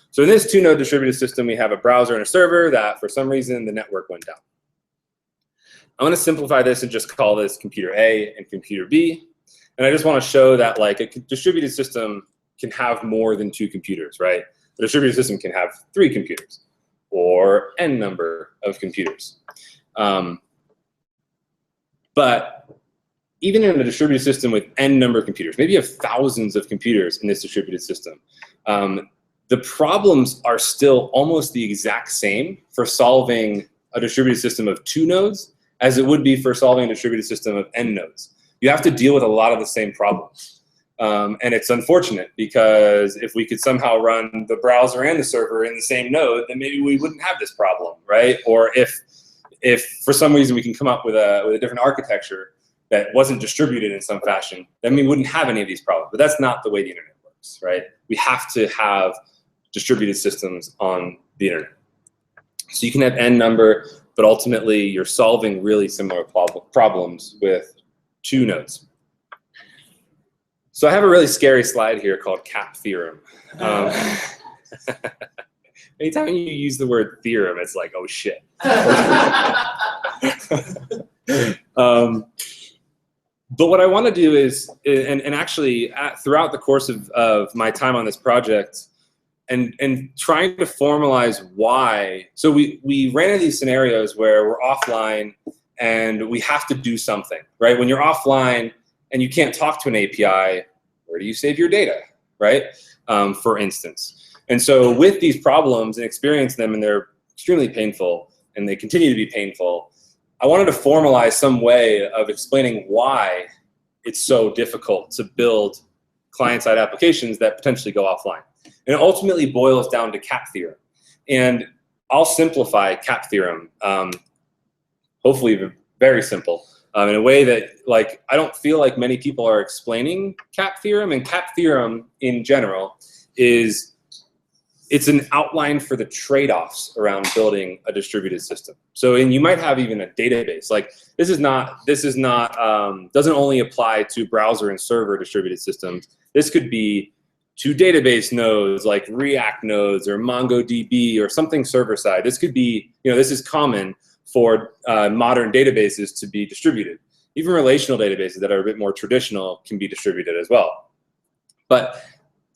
S11: So in this 2-node distributed system, we have a browser and a server that, for some reason, the network went down. I'm going to simplify this and just call this computer A and computer B. And I just want to show that, like, a distributed system can have more than 2 computers, right? A distributed system can have 3 computers, or n number of computers. But even in a distributed system with n number of computers, maybe you have thousands of computers in this distributed system, the problems are still almost the exact same for solving a distributed system of 2 nodes as it would be for solving a distributed system of n nodes. You have to deal with a lot of the same problems. And it's unfortunate, because if we could somehow run the browser and the server in the same node, then maybe we wouldn't have this problem, right? Or if for some reason we can come up with a different architecture that wasn't distributed in some fashion, then we wouldn't have any of these problems. But that's not the way the internet works, right? We have to have distributed systems on the internet. So you can have n number, but ultimately you're solving really similar problems with 2 nodes. So I have a really scary slide here called cap theorem. Anytime you use the word theorem, it's like, oh shit. But what I want to do is, and actually throughout the course of my time on this project, and trying to formalize why. So we ran into these scenarios where we're offline and we have to do something, right? When you're offline and you can't talk to an API, where do you save your data, right? For instance. And so with these problems and experience them, and they're extremely painful, and they continue to be painful, I wanted to formalize some way of explaining why it's so difficult to build client-side applications that potentially go offline. And it ultimately boils down to cap theorem. And I'll simplify cap theorem, hopefully very simple, in a way that, like, I don't feel like many people are explaining cap theorem. And cap theorem in general it's an outline for the trade-offs around building a distributed system. So, and you might have even a database. Like, this is not doesn't only apply to browser and server distributed systems. This could be to database nodes like React nodes or MongoDB or something server side. This could be, this is common for modern databases to be distributed. Even relational databases that are a bit more traditional can be distributed as well. But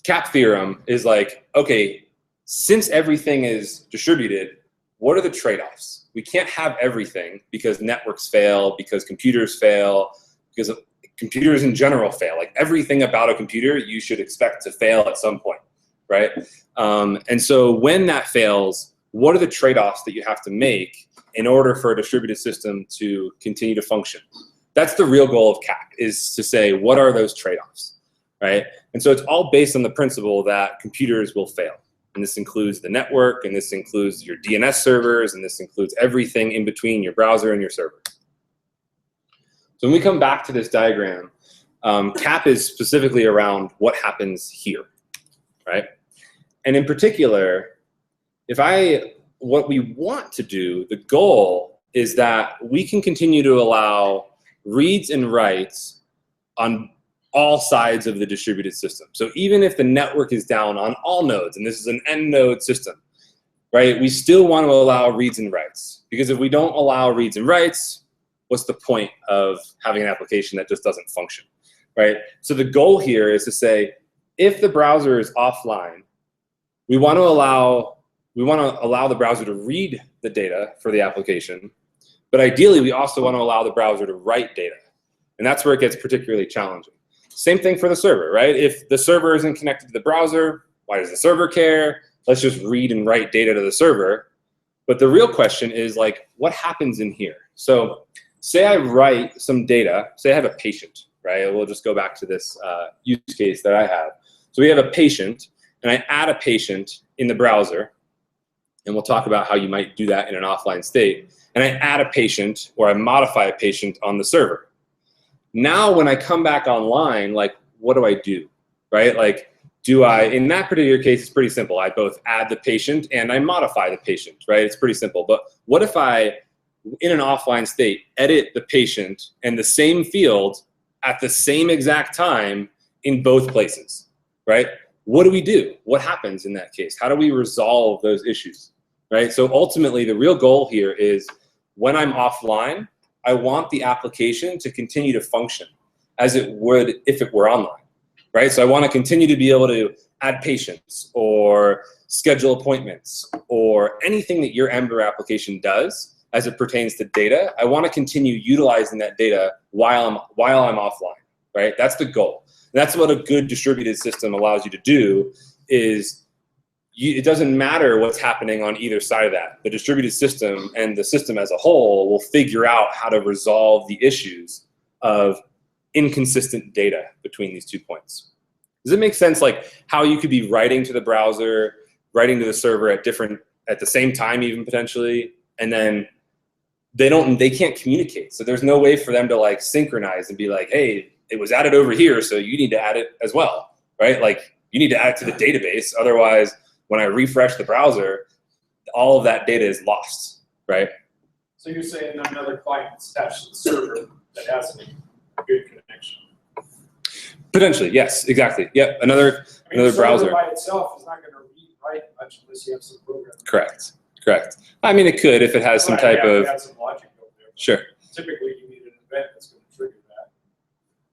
S11: cap theorem is like, okay, since everything is distributed, what are the trade-offs? We can't have everything because networks fail, because computers fail, because computers in general fail. Like, everything about a computer you should expect to fail at some point, right? And so when that fails, what are the trade-offs that you have to make in order for a distributed system to continue to function? That's the real goal of CAP, is to say, what are those trade-offs, right? And so it's all based on the principle that computers will fail. And this includes the network, and this includes your DNS servers, and this includes everything in between your browser and your server. So when we come back to this diagram, CAP is specifically around what happens here, right? And in particular, what we want to do, the goal is that we can continue to allow reads and writes on all sides of the distributed system. So even if the network is down on all nodes, and this is an n-node system, right, we still want to allow reads and writes. Because if we don't allow reads and writes, what's the point of having an application that just doesn't function, right? So the goal here is to say, if the browser is offline, we want to allow the browser to read the data for the application, but ideally we also want to allow the browser to write data. And that's where it gets particularly challenging. Same thing for the server, right? If the server isn't connected to the browser, why does the server care? Let's just read and write data to the server. But the real question is like, what happens in here? So say I write some data, say I have a patient, right? We'll just go back to this use case that I have. So we have a patient, and I add a patient in the browser, and we'll talk about how you might do that in an offline state. And I add a patient, or I modify a patient on the server. Now when I come back online, like, what do? Right? Like, in that particular case, it's pretty simple. I both add the patient and I modify the patient, right? It's pretty simple. But what if I, in an offline state, edit the patient and the same field at the same exact time in both places, right? What do? What happens in that case? How do we resolve those issues, right? So ultimately, the real goal here is when I'm offline, I want the application to continue to function as it would if it were online, right? So I want to continue to be able to add patients or schedule appointments or anything that your Ember application does as it pertains to data. I want to continue utilizing that data while I'm offline, right? That's the goal. And that's what a good distributed system allows you to do is it doesn't matter what's happening on either side of that. The distributed system and the system as a whole will figure out how to resolve the issues of inconsistent data between these 2 points. Does it make sense, like how you could be writing to the browser, writing to the server at the same time even potentially, and then they can't communicate. So there's no way for them to like synchronize and be like, hey, it was added over here, so you need to add it as well, right? Like you need to add it to the database. Otherwise, when I refresh the browser, all of that data is lost, right?
S12: So you're saying another client that's attached to the server that has a good connection?
S11: Potentially, yes, exactly. Yep, another browser.
S12: The server by itself is not going to read write much unless you have some program.
S11: Correct. I mean, it could if it has some type of.
S12: Have some logic over there.
S11: Sure.
S12: Typically, you need an event that's going to trigger that.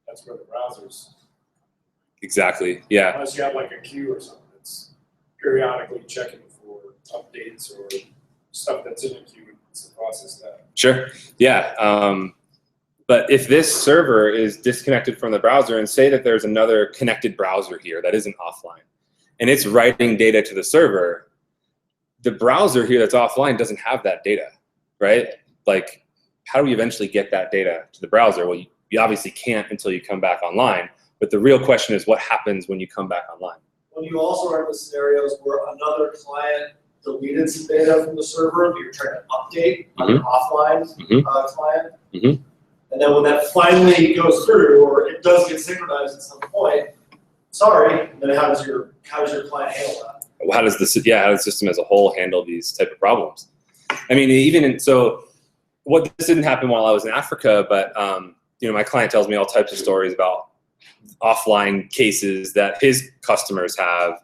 S12: That's where the browser's.
S11: Exactly. Yeah.
S12: Unless you have like a queue or something that's periodically checking for updates or stuff that's in a queue to process that.
S11: Sure. Yeah. But if this server is disconnected from the browser, and say that there's another connected browser here that isn't offline, and it's writing data to the server, the browser here that's offline doesn't have that data, right? Like, how do we eventually get that data to the browser? Well, you obviously can't until you come back online. But the real question is what happens when you come back online?
S1: When you also run into scenarios where another client deleted some data from the server that you're trying to update on an offline client. And then when that finally goes through, or it does get synchronized at some point, sorry, then how does your client handle that?
S11: How does the system as a whole handle these type of problems? I mean, so what this didn't happen while I was in Africa, but my client tells me all types of stories about offline cases that his customers have,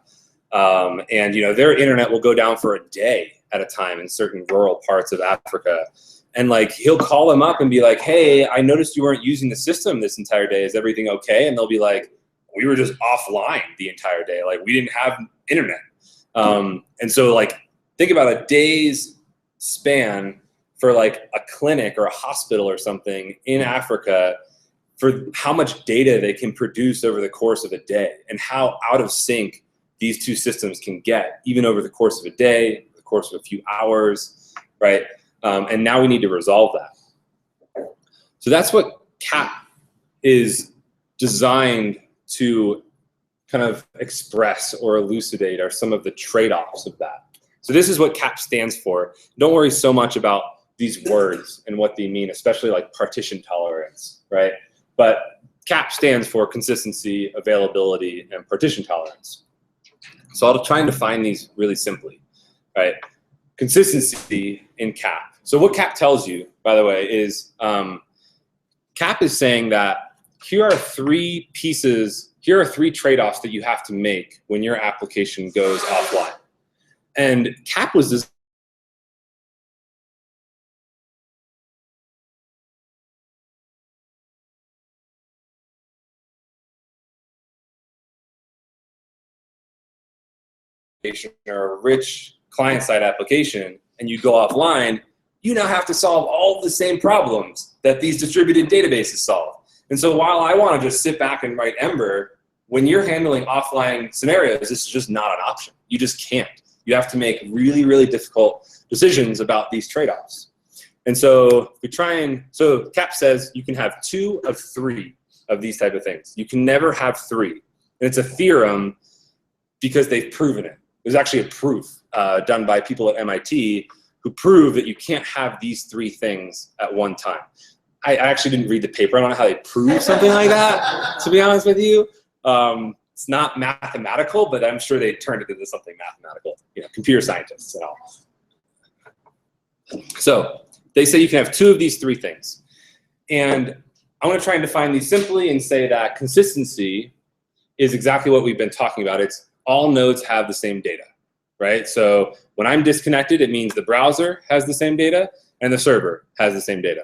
S11: and their internet will go down for a day at a time in certain rural parts of Africa. And like he'll call them up and be like, hey, I noticed you weren't using the system this entire day. Is everything okay? And they'll be like, we were just offline the entire day. Like we didn't have internet. And so like think about a day's span for like a clinic or a hospital or something in Africa for how much data they can produce over the course of a day and how out of sync these two systems can get even over the course of a day, the course of a few hours, right? And now we need to resolve that. So that's what CAP is designed to kind of express or elucidate are some of the trade-offs of that. So this is what CAP stands for. Don't worry so much about these words and what they mean, especially like partition tolerance, right? But CAP stands for consistency, availability, and partition tolerance. So I'll try and define these really simply, right? Consistency in CAP. So what CAP tells you, by the way, is CAP is saying that here are three trade-offs that you have to make when your application goes offline. And CAP was designed or a rich client-side application, and you go offline, you now have to solve all the same problems that these distributed databases solve. And so while I want to just sit back and write Ember, when you're handling offline scenarios, this is just not an option. You just can't. You have to make really, really difficult decisions about these trade-offs. And so so CAP says you can have 2 of 3 of these type of things. You can never have 3. And it's a theorem because they've proven it. There's actually a proof done by people at MIT who prove that you can't have these 3 things at one time. I actually didn't read the paper. I don't know how they prove something like that, to be honest with you. It's not mathematical, but I'm sure they turned it into something mathematical, computer scientists and all. So they say you can have 2 of these 3 things. And I'm going to try and define these simply and say that consistency is exactly what we've been talking about. It's all nodes have the same data, right? So when I'm disconnected, it means the browser has the same data and the server has the same data.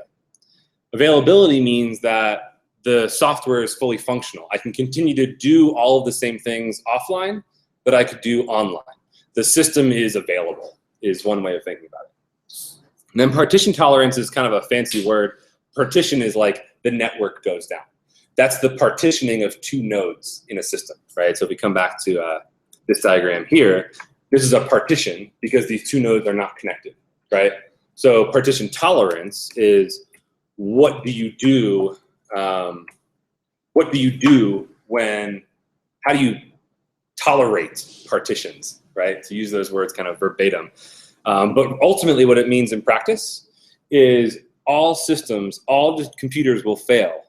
S11: Availability means that the software is fully functional. I can continue to do all of the same things offline that I could do online. The system is available, is one way of thinking about it. And then partition tolerance is kind of a fancy word. Partition is like the network goes down. That's the partitioning of 2 nodes in a system, right? So if we come back to this diagram here, this is a partition because these 2 nodes are not connected, right? So partition tolerance is what do you do when, how do you tolerate partitions, right? To use those words kind of verbatim. But ultimately what it means in practice is all systems, all computers will fail.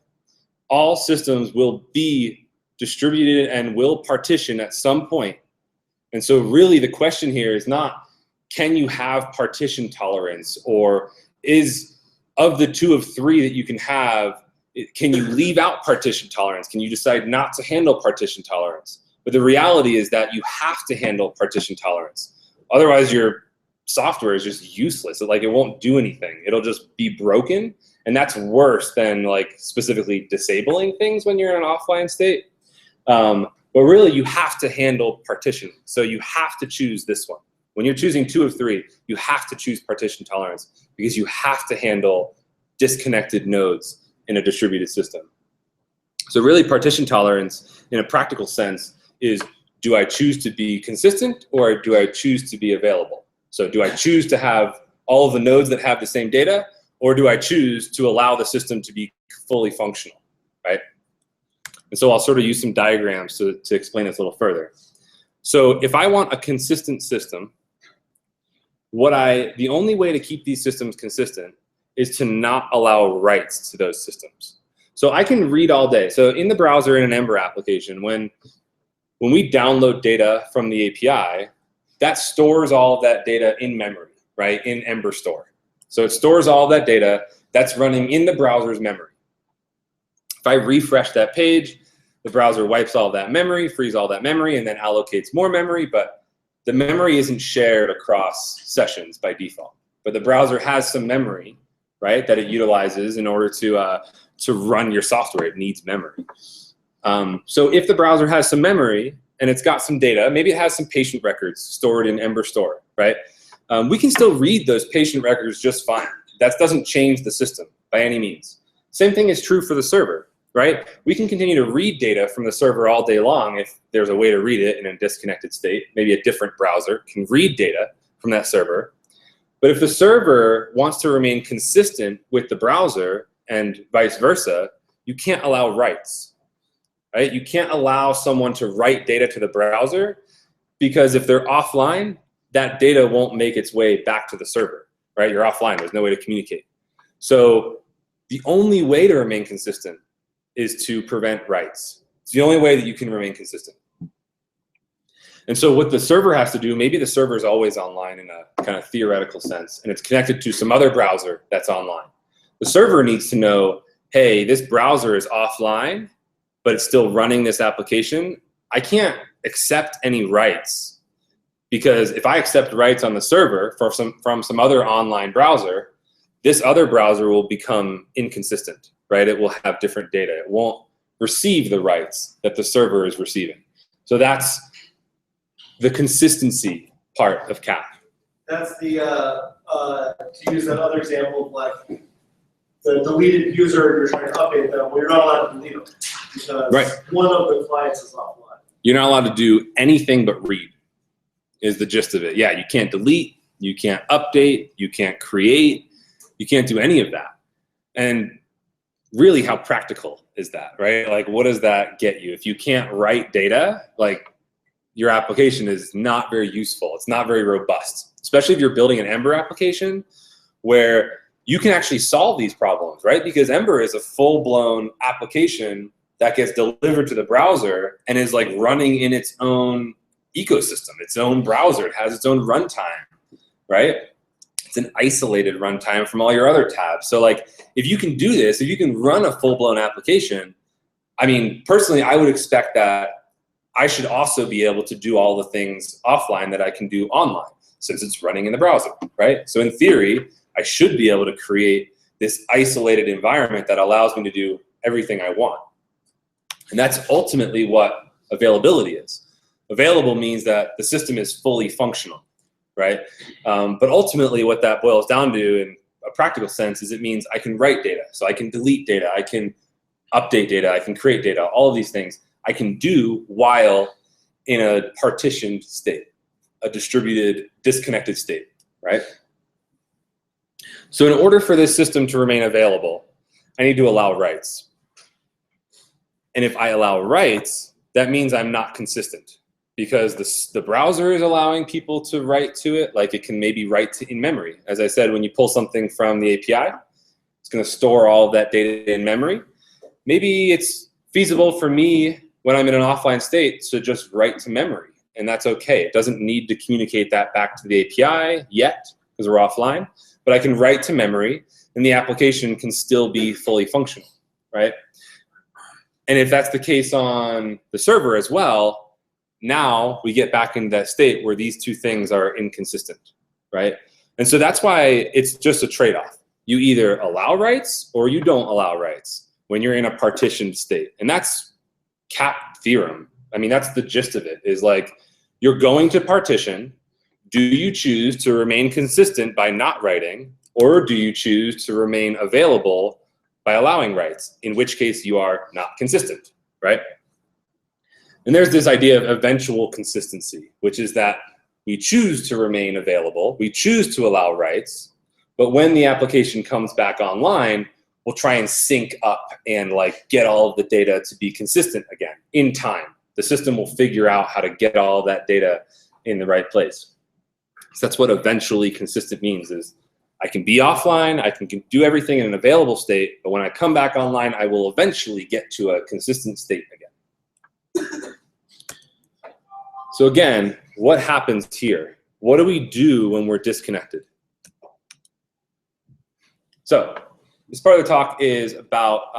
S11: All systems will be distributed and will partition at some point. And so really the question here is not, can you have partition tolerance, or is of the 2 of 3 that you can have, can you leave out partition tolerance? Can you decide not to handle partition tolerance? But the reality is that you have to handle partition tolerance. Otherwise your software is just useless. It won't do anything. It'll just be broken. And that's worse than specifically disabling things when you're in an offline state. But really you have to handle partition. So you have to choose this one. When you're choosing 2 of 3, you have to choose partition tolerance because you have to handle disconnected nodes in a distributed system. So really partition tolerance in a practical sense is, do I choose to be consistent or do I choose to be available? So do I choose to have all of the nodes that have the same data, or do I choose to allow the system to be fully functional, right? And so I'll sort of use some diagrams to explain this a little further. So if I want a consistent system, the only way to keep these systems consistent is to not allow writes to those systems. So I can read all day. So in the browser in an Ember application, when we download data from the API, that stores all of that data in memory, right, in Ember Store. So it stores all of that data that's running in the browser's memory. If I refresh that page, the browser wipes all that memory, frees all that memory, and then allocates more memory, but the memory isn't shared across sessions by default. But the browser has some memory, right, that it utilizes in order to run your software. It needs memory. So if the browser has some memory and it's got some data, maybe it has some patient records stored in Ember Store, right? We can still read those patient records just fine. That doesn't change the system by any means. Same thing is true for the server, right? We can continue to read data from the server all day long if there's a way to read it in a disconnected state. Maybe a different browser can read data from that server. But if the server wants to remain consistent with the browser and vice versa, you can't allow writes, right? You can't allow someone to write data to the browser because if they're offline, that data won't make its way back to the server, right? You're offline, there's no way to communicate. So the only way to remain consistent is to prevent writes. It's the only way that you can remain consistent. And so what the server has to do, maybe the server is always online in a kind of theoretical sense, and it's connected to some other browser that's online. The server needs to know, hey, this browser is offline, but it's still running this application. I can't accept any writes, because if I accept writes on the server from some other online browser, this other browser will become inconsistent, right? It will have different data. It won't receive the writes that the server is receiving. So that's the consistency part of CAP.
S1: That's the, to use that other example of
S13: the deleted user, you're trying to update them, well, you're not allowed to delete them because
S11: Right.
S13: one of the clients is offline.
S11: You're not allowed to do anything but read, is the gist of it. Yeah, you can't delete, you can't update, you can't create, you can't do any of that. And really, how practical is that, right? Like, what does that get you? If you can't write data, like, your application is not very useful. It's not very robust, especially if you're building an Ember application where you can actually solve these problems, right? Because Ember is a full-blown application that gets delivered to the browser and is like running in its own ecosystem, its own browser. It has its own runtime, right? It's an isolated runtime from all your other tabs. So like, if you can do this, if you can run a full-blown application, I mean, personally, I would expect that I should also be able to do all the things offline that I can do online, since it's running in the browser, right? So in theory, I should be able to create this isolated environment that allows me to do everything I want. And that's ultimately what availability is. Available means that the system is fully functional, right? But ultimately what that boils down to in a practical sense is it means I can write data. So I can delete data, I can update data, I can create data, all of these things I can do while in a partitioned state, a distributed, disconnected state, right? So in order for this system to remain available, I need to allow writes. And if I allow writes, that means I'm not consistent, because the browser is allowing people to write to it, like it can maybe write to in memory. As I said, when you pull something from the API, it's going to store all of that data in memory. Maybe it's feasible for me when I'm in an offline state to just write to memory, and that's okay. It doesn't need to communicate that back to the API yet, because we're offline, but I can write to memory, and the application can still be fully functional, right? And if that's the case on the server as well, now we get back into that state where these two things are inconsistent, right? And so that's why it's just a trade-off. You either allow writes or you don't allow writes when you're in a partitioned state. And that's CAP theorem. I mean, that's the gist of it, is like, you're going to partition. Do you choose to remain consistent by not writing, or do you choose to remain available by allowing writes, in which case you are not consistent, right? And there's this idea of eventual consistency, which is that we choose to remain available, we choose to allow writes, but when the application comes back online, we'll try and sync up and like get all of the data to be consistent again in time. The system will figure out how to get all of that data in the right place. So that's what eventually consistent means, is I can be offline, I can do everything in an available state, but when I come back online, I will eventually get to a consistent state again. So again, what happens here? What do we do when we're disconnected? So this part of the talk is about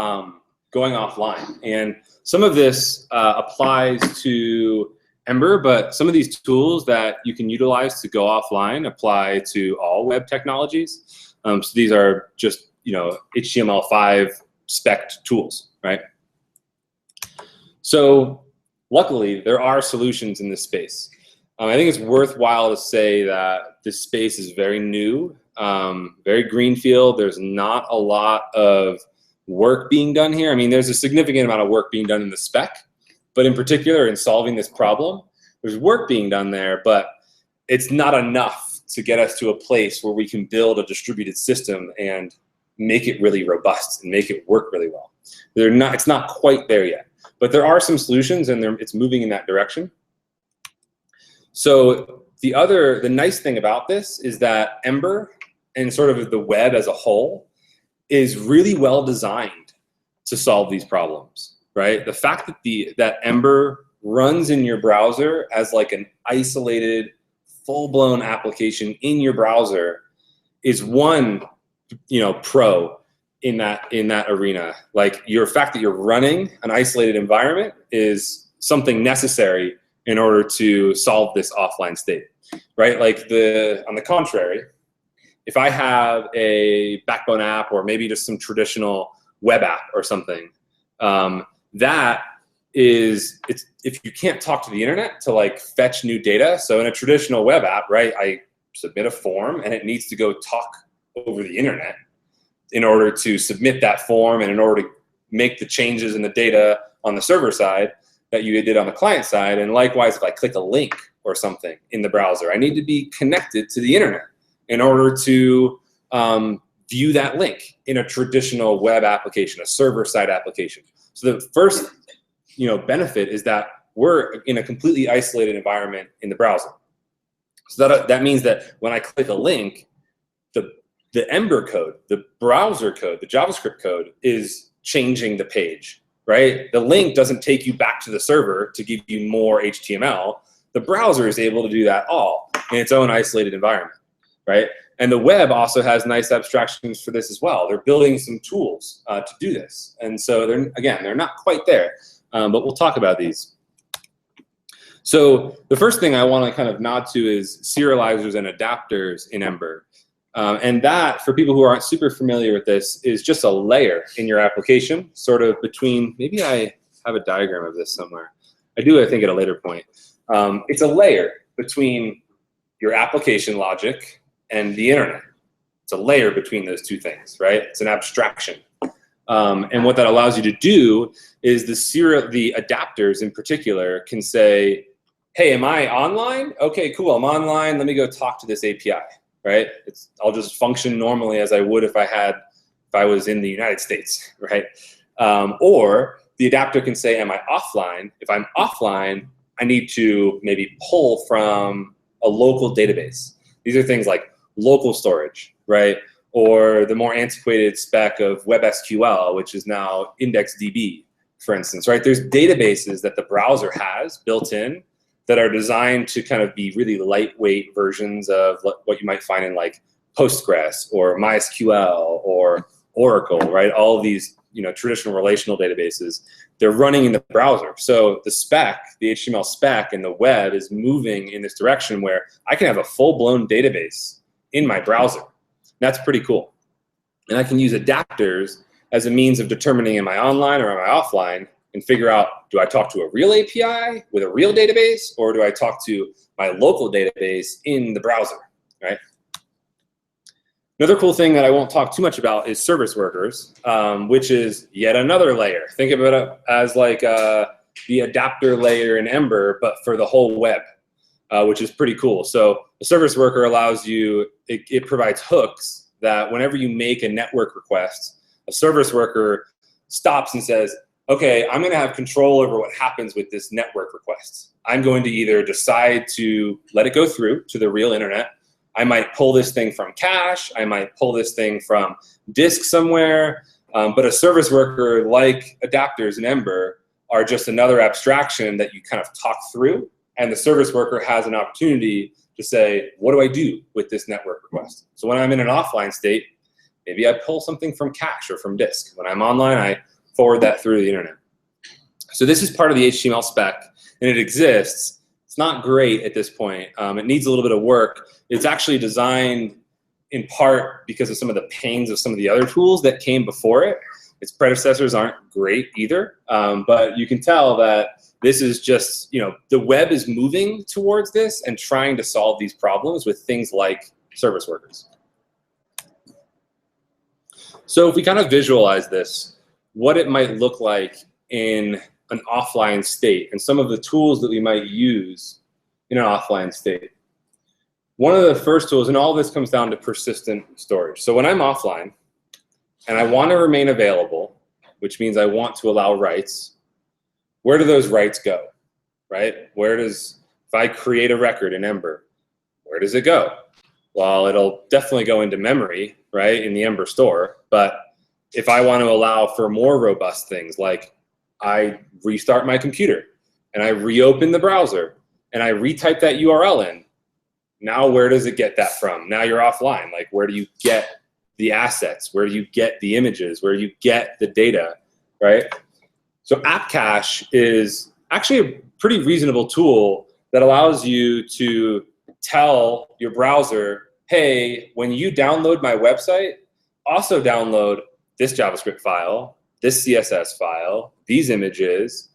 S11: going offline. And some of this applies to Ember, but some of these tools that you can utilize to go offline apply to all web technologies. So these are just, HTML5 spec tools, right? So luckily, there are solutions in this space. I think it's worthwhile to say that this space is very new, very greenfield. There's not a lot of work being done here. I mean, there's a significant amount of work being done in the spec, but in particular in solving this problem, there's work being done there, but it's not enough to get us to a place where we can build a distributed system and make it really robust and make it work really well. It's not quite there yet, but there are some solutions, and it's moving in that direction. So the nice thing about this is that Ember and sort of the web as a whole is really well designed to solve these problems, right? The fact that that Ember runs in your browser as like an isolated, full-blown application in your browser is one, pro in that arena. Like, your fact that you're running an isolated environment is something necessary in order to solve this offline state, right? Like on the contrary, if I have a backbone app or maybe just some traditional web app or something, if you can't talk to the internet to like fetch new data. So in a traditional web app, right, I submit a form and it needs to go talk over the internet. in order to submit that form and in order to make the changes in the data on the server side that you did on the client side. And likewise, if I click a link or something in the browser, I need to be connected to the internet in order to view that link in a traditional web application, a server-side application. So the first benefit is that we're in a completely isolated environment in the browser. So that means that when I click a link, the Ember code, the browser code, the JavaScript code is changing the page, right? The link doesn't take you back to the server to give you more HTML. The browser is able to do that all in its own isolated environment, right? And the web also has nice abstractions for this as well. They're building some tools to do this. And so they're not quite there, but we'll talk about these. So the first thing I want to kind of nod to is serializers and adapters in Ember. And that, for people who aren't super familiar with this, is just a layer in your application, sort of between, maybe I have a diagram of this somewhere. I do, I think, at a later point. It's a layer between your application logic and the internet. It's a layer between those two things, right? It's an abstraction. And what that allows you to do is the adapters in particular can say, hey, am I online? Okay, cool, I'm online. Let me go talk to this API, right? I'll just function normally as I would if I was in the United States, right? Or the adapter can say, am I offline? If I'm offline, I need to maybe pull from a local database. These are things like local storage, right? Or the more antiquated spec of WebSQL, which is now IndexedDB, for instance, right? There's databases that the browser has built in that are designed to kind of be really lightweight versions of what you might find in like Postgres or MySQL or Oracle, right? All of these traditional relational databases, they're running in the browser. So the spec, the HTML spec in the web is moving in this direction where I can have a full-blown database in my browser. That's pretty cool. And I can use adapters as a means of determining am I online or am I offline, and figure out, do I talk to a real API with a real database, or do I talk to my local database in the browser, right? Another cool thing that I won't talk too much about is service workers, which is yet another layer. Think of it as like the adapter layer in Ember, but for the whole web, which is pretty cool. So a service worker allows you, it provides hooks that whenever you make a network request, a service worker stops and says, okay, I'm going to have control over what happens with this network request. I'm going to either decide to let it go through to the real internet. I might pull this thing from cache. I might pull this thing from disk somewhere. But a service worker, like adapters in Ember, are just another abstraction that you kind of talk through. And the service worker has an opportunity to say, what do I do with this network request? So when I'm in an offline state, maybe I pull something from cache or from disk. When I'm online, I forward that through the internet. So this is part of the HTML spec, and it exists. It's not great at this point. It needs a little bit of work. It's actually designed in part because of some of the pains of some of the other tools that came before it. Its predecessors aren't great either, but you can tell that this is just, the web is moving towards this and trying to solve these problems with things like service workers. So if we kind of visualize this, what it might look like in an offline state and some of the tools that we might use in an offline state. One of the first tools, and all this comes down to persistent storage. So when I'm offline and I want to remain available, which means I want to allow writes, where do those writes go, right? If I create a record in Ember, where does it go? Well, it'll definitely go into memory, right, in the Ember store, but if I want to allow for more robust things, like I restart my computer and I reopen the browser and I retype that URL in, now where does it get that from? Now you're offline. Like, where do you get the assets? Where do you get the images? Where do you get the data, right? So App Cache is actually a pretty reasonable tool that allows you to tell your browser, hey, when you download my website, also download this JavaScript file, this CSS file, these images.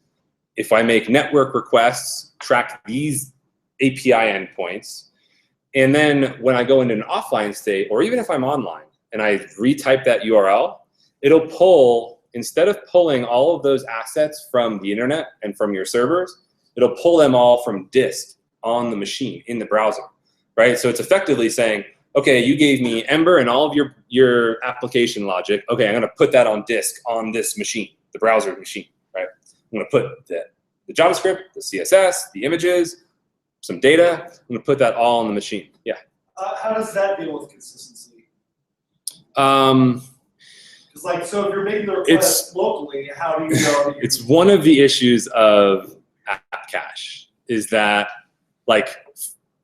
S11: If I make network requests, track these API endpoints. And then when I go into an offline state, or even if I'm online, and I retype that URL, it'll pull, instead of pulling all of those assets from the internet and from your servers, it'll pull them all from disk on the machine in the browser, right? So it's effectively saying, okay, you gave me Ember and all of your application logic. Okay, I'm gonna put that on disk on this machine, the browser machine, right? I'm gonna put the JavaScript, the CSS, the images, some data. I'm gonna put that all on the machine. Yeah.
S13: How does that deal with consistency?
S11: Um,
S13: Because like, so if you're making the request locally, how do you know that you're
S11: it's one of the issues of app cache is that, like,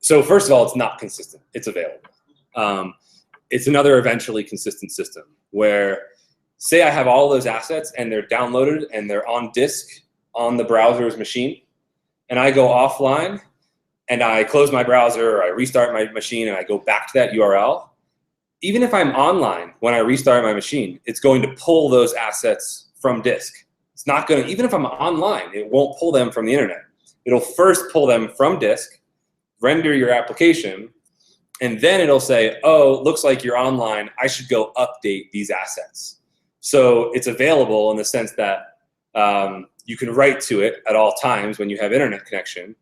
S11: so first of all, it's not consistent. It's available. It's another eventually consistent system where, say I have all those assets and they're downloaded and they're on disk on the browser's machine, and I go offline and I close my browser or I restart my machine and I go back to that URL, even if I'm online when I restart my machine, it's going to pull those assets from disk. It's not going to, even if I'm online, it won't pull them from the internet. It'll first pull them from disk, render your application, and then it'll say, oh, looks like you're online. I should go update these assets. So it's available in the sense that you can write to it at all times when you have internet connection.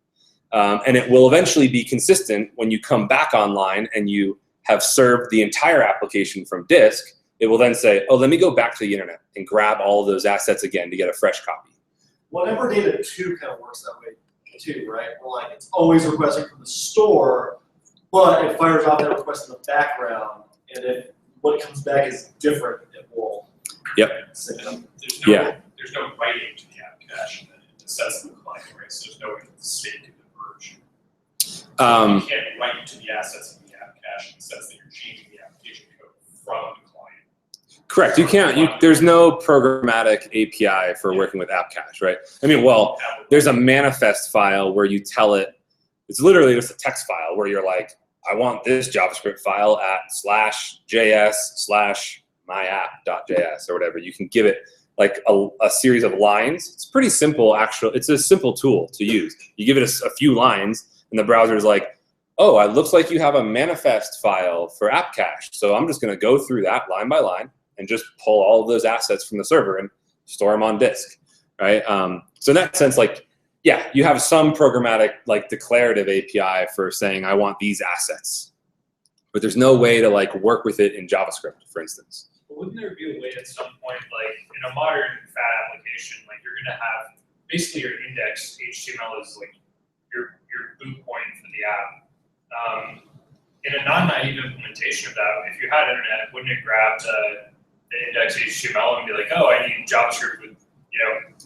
S11: And it will eventually be consistent when you come back online and you have served the entire application from disk. It will then say, oh, let me go back to the internet and grab all of those assets again to get a fresh copy.
S13: Well, Ember Data 2 kind of works that way too, right? Where like it's always requesting from the store, but it fires off that request in the background, and if what comes back is different, it will.
S11: Yep.
S8: There's no writing to the app cache in the sense of the client, right? So there's no way that the state can diverge. You can't write to the assets in the app cache in the sense that you're changing the application code from the client.
S11: Correct. You can't. There's no programmatic API for working with app cache, right? I mean, well, there's a manifest file where you tell it. It's literally just a text file where you're like, I want this JavaScript file at /JS/myapp.js or whatever. You can give it like a series of lines. It's pretty simple, actually. It's a simple tool to use. You give it a few lines, and the browser is like, oh, it looks like you have a manifest file for app cache. So I'm just going to go through that line by line and just pull all of those assets from the server and store them on disk, right? So in that sense, like, yeah, you have some programmatic, like, declarative API for saying, I want these assets. But there's no way to, like, work with it in JavaScript, for instance.
S8: But wouldn't there be a way at some point, like, in a modern fat application, like, you're going to have, basically your index HTML is, like, your boot point for the app. In a non-naive implementation of that, if you had internet, wouldn't it grab the index HTML and be like, oh, I need JavaScript with,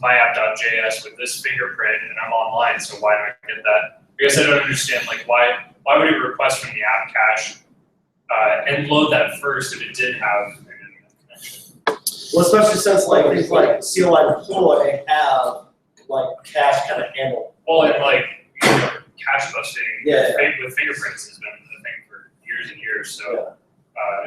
S8: myapp.js with this fingerprint, and I'm online, so why don't I get that? I guess I don't understand, like, why would it request from the app cache and load that first if it did have an internet connection?
S13: Well, especially since like things like CLI deploy have like cache kind of handle.
S8: Well, and like cache busting with fingerprints has been a thing for years and years. So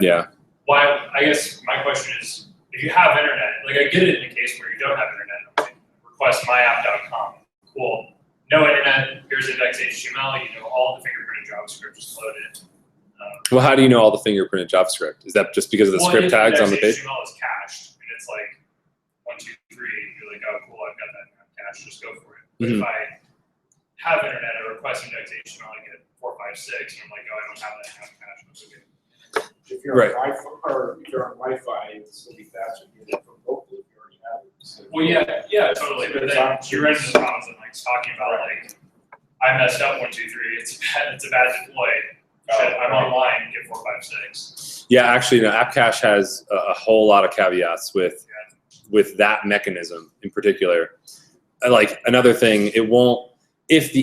S11: yeah.
S8: Why? I guess my question is, if you have internet, like I get it in the case where you don't have internet, like, request myapp.com. Cool. No internet. Here's index HTML. You know all the fingerprinted JavaScript just loaded.
S11: Well, how do you know all the fingerprinted JavaScript? Is that just because of the script tags on the page?
S8: HTML is cached, and it's like 1, 2, 3. You're like, oh, cool, I've got that cache. Just go for it. But if I have internet or request index HTML, I get 4, 5, 6, and I'm like, oh, I don't have that cache. That's okay.
S12: If you're on Wi-Fi, or if you're on Wi-Fi, it's going to be faster to get it from locally if you already have it. So
S8: well, yeah, totally. But then you run into the problems of like talking about like, I messed up 1, 2, 3. It's a bad deploy. I'm online. Get 4, 5, 6.
S11: Yeah, actually, no, app cache has a whole lot of caveats with that mechanism in particular. Like another thing, it won't. If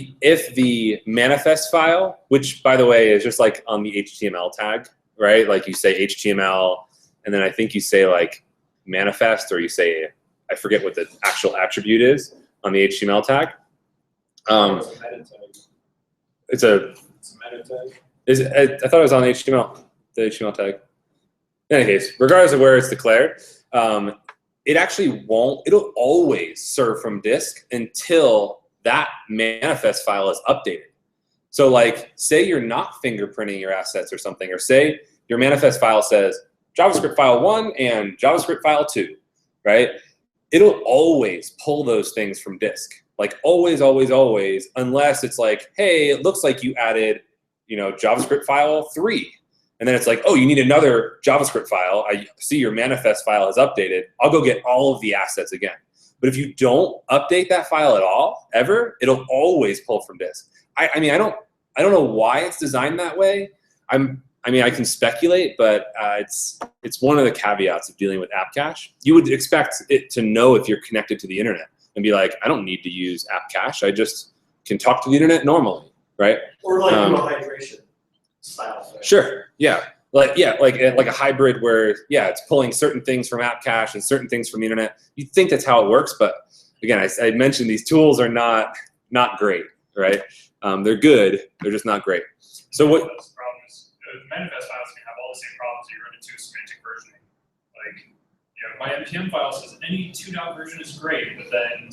S11: the manifest file, which by the way is just like on the HTML tag, right? Like you say HTML, and then I think you say like manifest, or you say, I forget what the actual attribute is on the HTML tag. It's a meta tag. I thought it was on HTML, the HTML tag. In any case, regardless of where it's declared, it actually won't. It'll always serve from disk until that manifest file is updated. So like, say you're not fingerprinting your assets or something, or say your manifest file says, JavaScript file 1 and JavaScript file 2, right? It'll always pull those things from disk. Like always, always, always, unless it's like, hey, it looks like you added, JavaScript file 3. And then it's like, oh, you need another JavaScript file. I see your manifest file has updated. I'll go get all of the assets again. But if you don't update that file at all, ever, it'll always pull from disk. I don't know why it's designed that way. I can speculate, but it's one of the caveats of dealing with app cache. You would expect it to know if you're connected to the internet and be like, I don't need to use app cache. I just can talk to the internet normally, right?
S13: Or like hydration style thing.
S11: Sure. Yeah. Like a hybrid where it's pulling certain things from app cache and certain things from the internet. You'd think that's how it works, but again, I mentioned these tools are not great, right? They're good. They're just not great. So what?
S8: Manifest files can have all the same problems that you run into with semantic versioning. Like, my NPM file says any 2.0 version is great, but then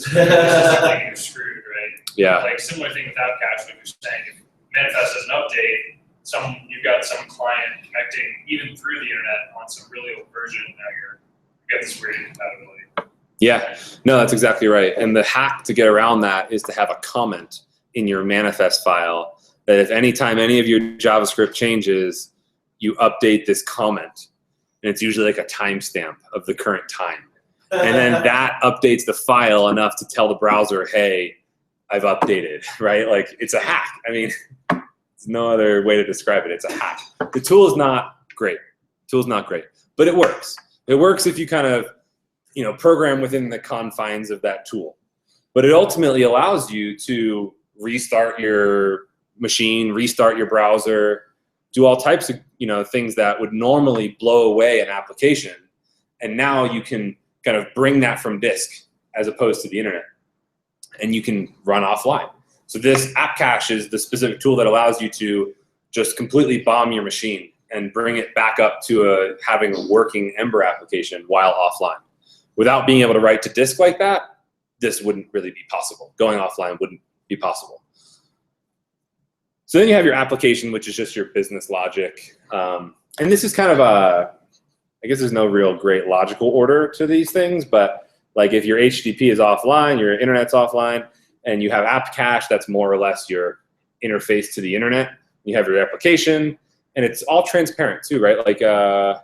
S8: you're screwed, right?
S11: Yeah.
S8: Like similar thing with app cache, like you're saying, if manifest has an update, you've got some client connecting even through the internet on some really old version. Now you got this weird incompatibility.
S11: Yeah. No, that's exactly right. And the hack to get around that is to have a comment in your manifest file that if anytime any of your JavaScript changes, you update this comment. And it's usually like a timestamp of the current time. And then that updates the file enough to tell the browser, hey, I've updated, right? Like it's a hack. I mean, there's no other way to describe it. It's a hack. The tool is not great. But it works. It works if you kind of, program within the confines of that tool. But it ultimately allows you to restart your machine, restart your browser, do all types of things that would normally blow away an application, and now you can kind of bring that from disk as opposed to the internet, and you can run offline. So this app cache is the specific tool that allows you to just completely bomb your machine and bring it back up to having a working Ember application while offline. Without being able to write to disk like that, this wouldn't really be possible. Going offline wouldn't be possible. So then you have your application, which is just your business logic. And this is kind of I guess there's no real great logical order to these things, but like if your HTTP is offline, your internet's offline, and you have app cache, that's more or less your interface to the internet. You have your application, and it's all transparent too, right? Like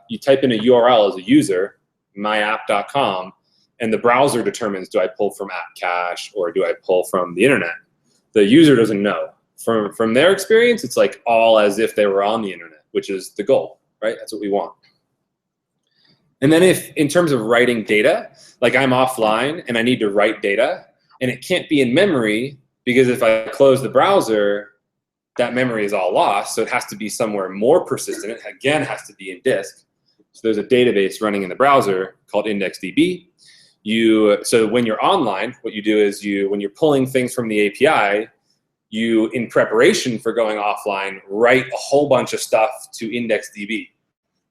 S11: you type in a URL as a user, myapp.com, and the browser determines, do I pull from app cache or do I pull from the internet? The user doesn't know. From their experience, it's like all as if they were on the internet, which is the goal, right? That's what we want. And then if, in terms of writing data, like I'm offline and I need to write data, and it can't be in memory because if I close the browser, that memory is all lost, so it has to be somewhere more persistent. It, again, has to be in disk. So there's a database running in the browser called IndexedDB. So when you're online, what you do is when you're pulling things from the API, you, in preparation for going offline, write a whole bunch of stuff to IndexedDB,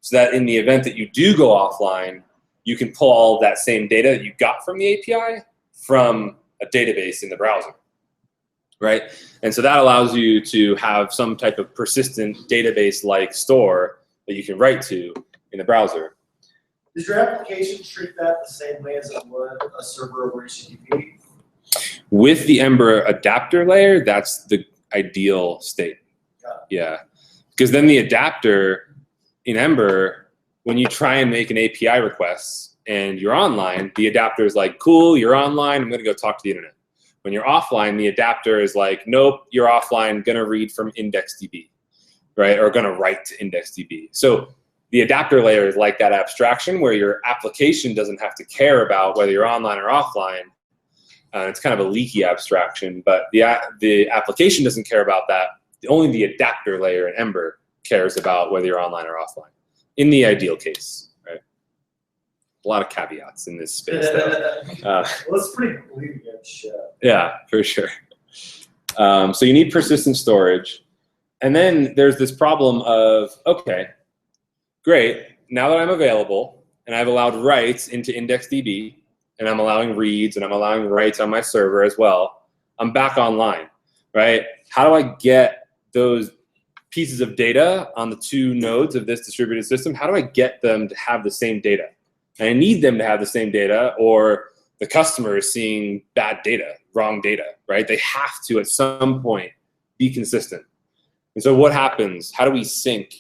S11: so that in the event that you do go offline, you can pull all of that same data that you got from the API from a database in the browser, right? And so that allows you to have some type of persistent database-like store that you can write to in the browser.
S13: Does your application treat that the same way as it would a server over HTTP?
S11: With the Ember adapter layer, that's the ideal state. Yeah, because then the adapter in Ember, when you try and make an API request and you're online, the adapter is like, cool, you're online, I'm gonna go talk to the internet. When you're offline, the adapter is like, nope, you're offline, gonna read from IndexedDB, right? Or gonna write to IndexedDB. So the adapter layer is like that abstraction where your application doesn't have to care about whether you're online or offline. It's kind of a leaky abstraction, but the application doesn't care about that. Only the adapter layer in Ember cares about whether you're online or offline, in the ideal case, right? A lot of caveats in this space, though.
S13: Well, it's pretty bleeding edge.
S11: Yeah, for sure. So you need persistent storage. And then there's this problem of, okay, great, now that I'm available, and I've allowed writes into IndexedDB, and I'm allowing reads, and I'm allowing writes on my server as well, I'm back online, right? How do I get those pieces of data on the 2 nodes of this distributed system. How do I get them to have the same data? And I need them to have the same data, or the customer is seeing bad data, wrong data, right? They have to, at some point, be consistent. And so what happens? How do we sync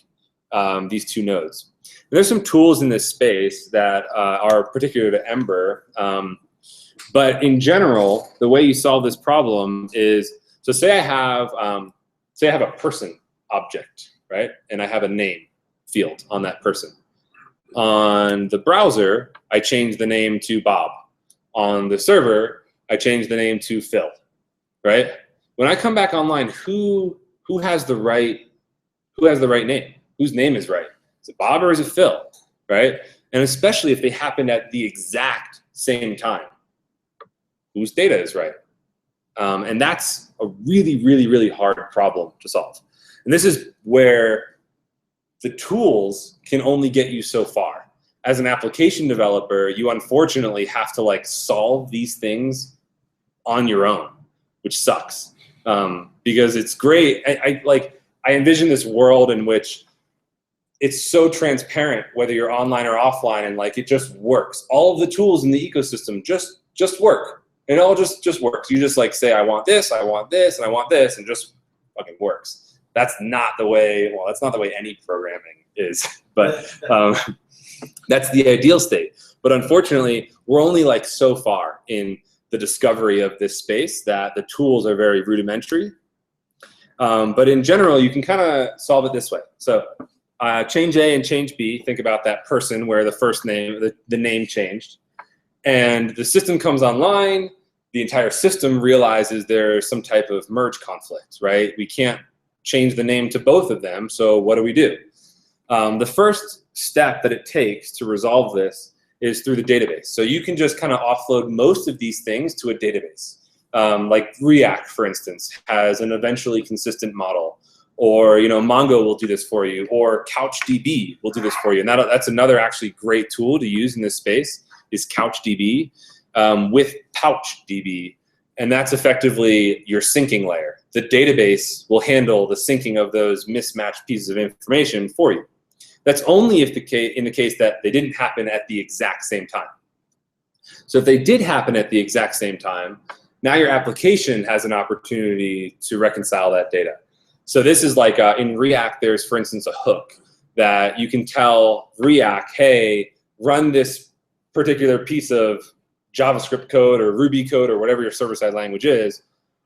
S11: these 2 nodes? And there's some tools in this space that are particular to Ember. But in general, the way you solve this problem is, so say I have a person object, right? And I have a name field on that person. On the browser, I change the name to Bob. On the server, I change the name to Phil, right? When I come back online, who has the right name? Whose name is right? Is it Bob or is it Phil, right? And especially if they happen at the exact same time, whose data is right? And that's a really, really, really hard problem to solve. And this is where the tools can only get you so far. As an application developer, you unfortunately have to like solve these things on your own, which sucks. Because it's great. I envision this world in which it's so transparent whether you're online or offline, and like it just works. All of the tools in the ecosystem just work. It all just works. You just like say, I want this, and I want this, and just fucking works. That's not the way, well, that's not the way any programming is, but that's the ideal state. But unfortunately, we're only like so far in the discovery of this space that the tools are very rudimentary. But in general, you can kind of solve it this way. So change A and change B, think about that person where the first name, the name changed. And the system comes online, the entire system realizes there's some type of merge conflict, right? We can't change the name to both of them, so what do we do? The first step that it takes to resolve this is through the database. So you can just kind of offload most of these things to a database. Like React, for instance, has an eventually consistent model. Or Mongo will do this for you. Or CouchDB will do this for you. And that's another actually great tool to use in this space is CouchDB with PouchDB. And that's effectively your syncing layer. The database will handle the syncing of those mismatched pieces of information for you. That's only if in the case that they didn't happen at the exact same time. So if they did happen at the exact same time, now your application has an opportunity to reconcile that data. So this is like in React, there's, for instance, a hook that you can tell React, hey, run this particular piece of JavaScript code or Ruby code or whatever your server-side language is.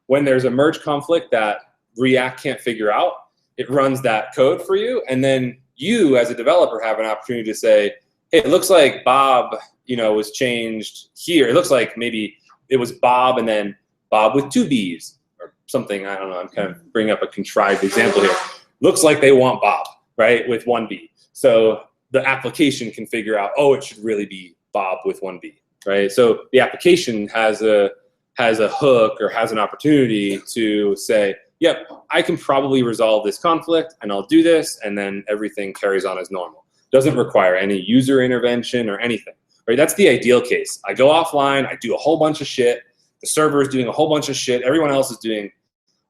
S11: When there's a merge conflict that React can't figure out, it runs that code for you, and then you as a developer have an opportunity to say, hey, it looks like Bob, was changed here. It looks like maybe it was Bob and then Bob with 2 B's or something. I don't know. I'm kind of bringing up a contrived example here. Looks like they want Bob, right, with 1 B. So the application can figure out, oh, it should really be Bob with 1 B, right? So the application has a hook or has an opportunity to say, yep, I can probably resolve this conflict and I'll do this, and then everything carries on as normal. Doesn't require any user intervention or anything, right? That's the ideal case. I go offline, I do a whole bunch of shit, the server is doing a whole bunch of shit, everyone else is doing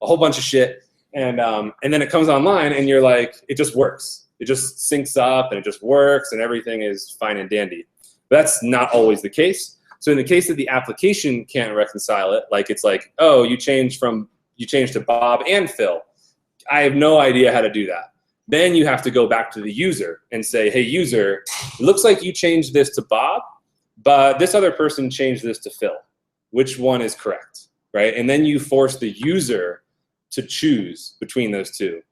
S11: a whole bunch of shit, and then it comes online and you're like, it just works. It just syncs up and it just works and everything is fine and dandy. But that's not always the case. So in the case that the application can't reconcile it, like it's like, oh, you changed to Bob and Phil. I have no idea how to do that. Then you have to go back to the user and say, hey, user, it looks like you changed this to Bob, but this other person changed this to Phil. Which one is correct, right? And then you force the user to choose between those two.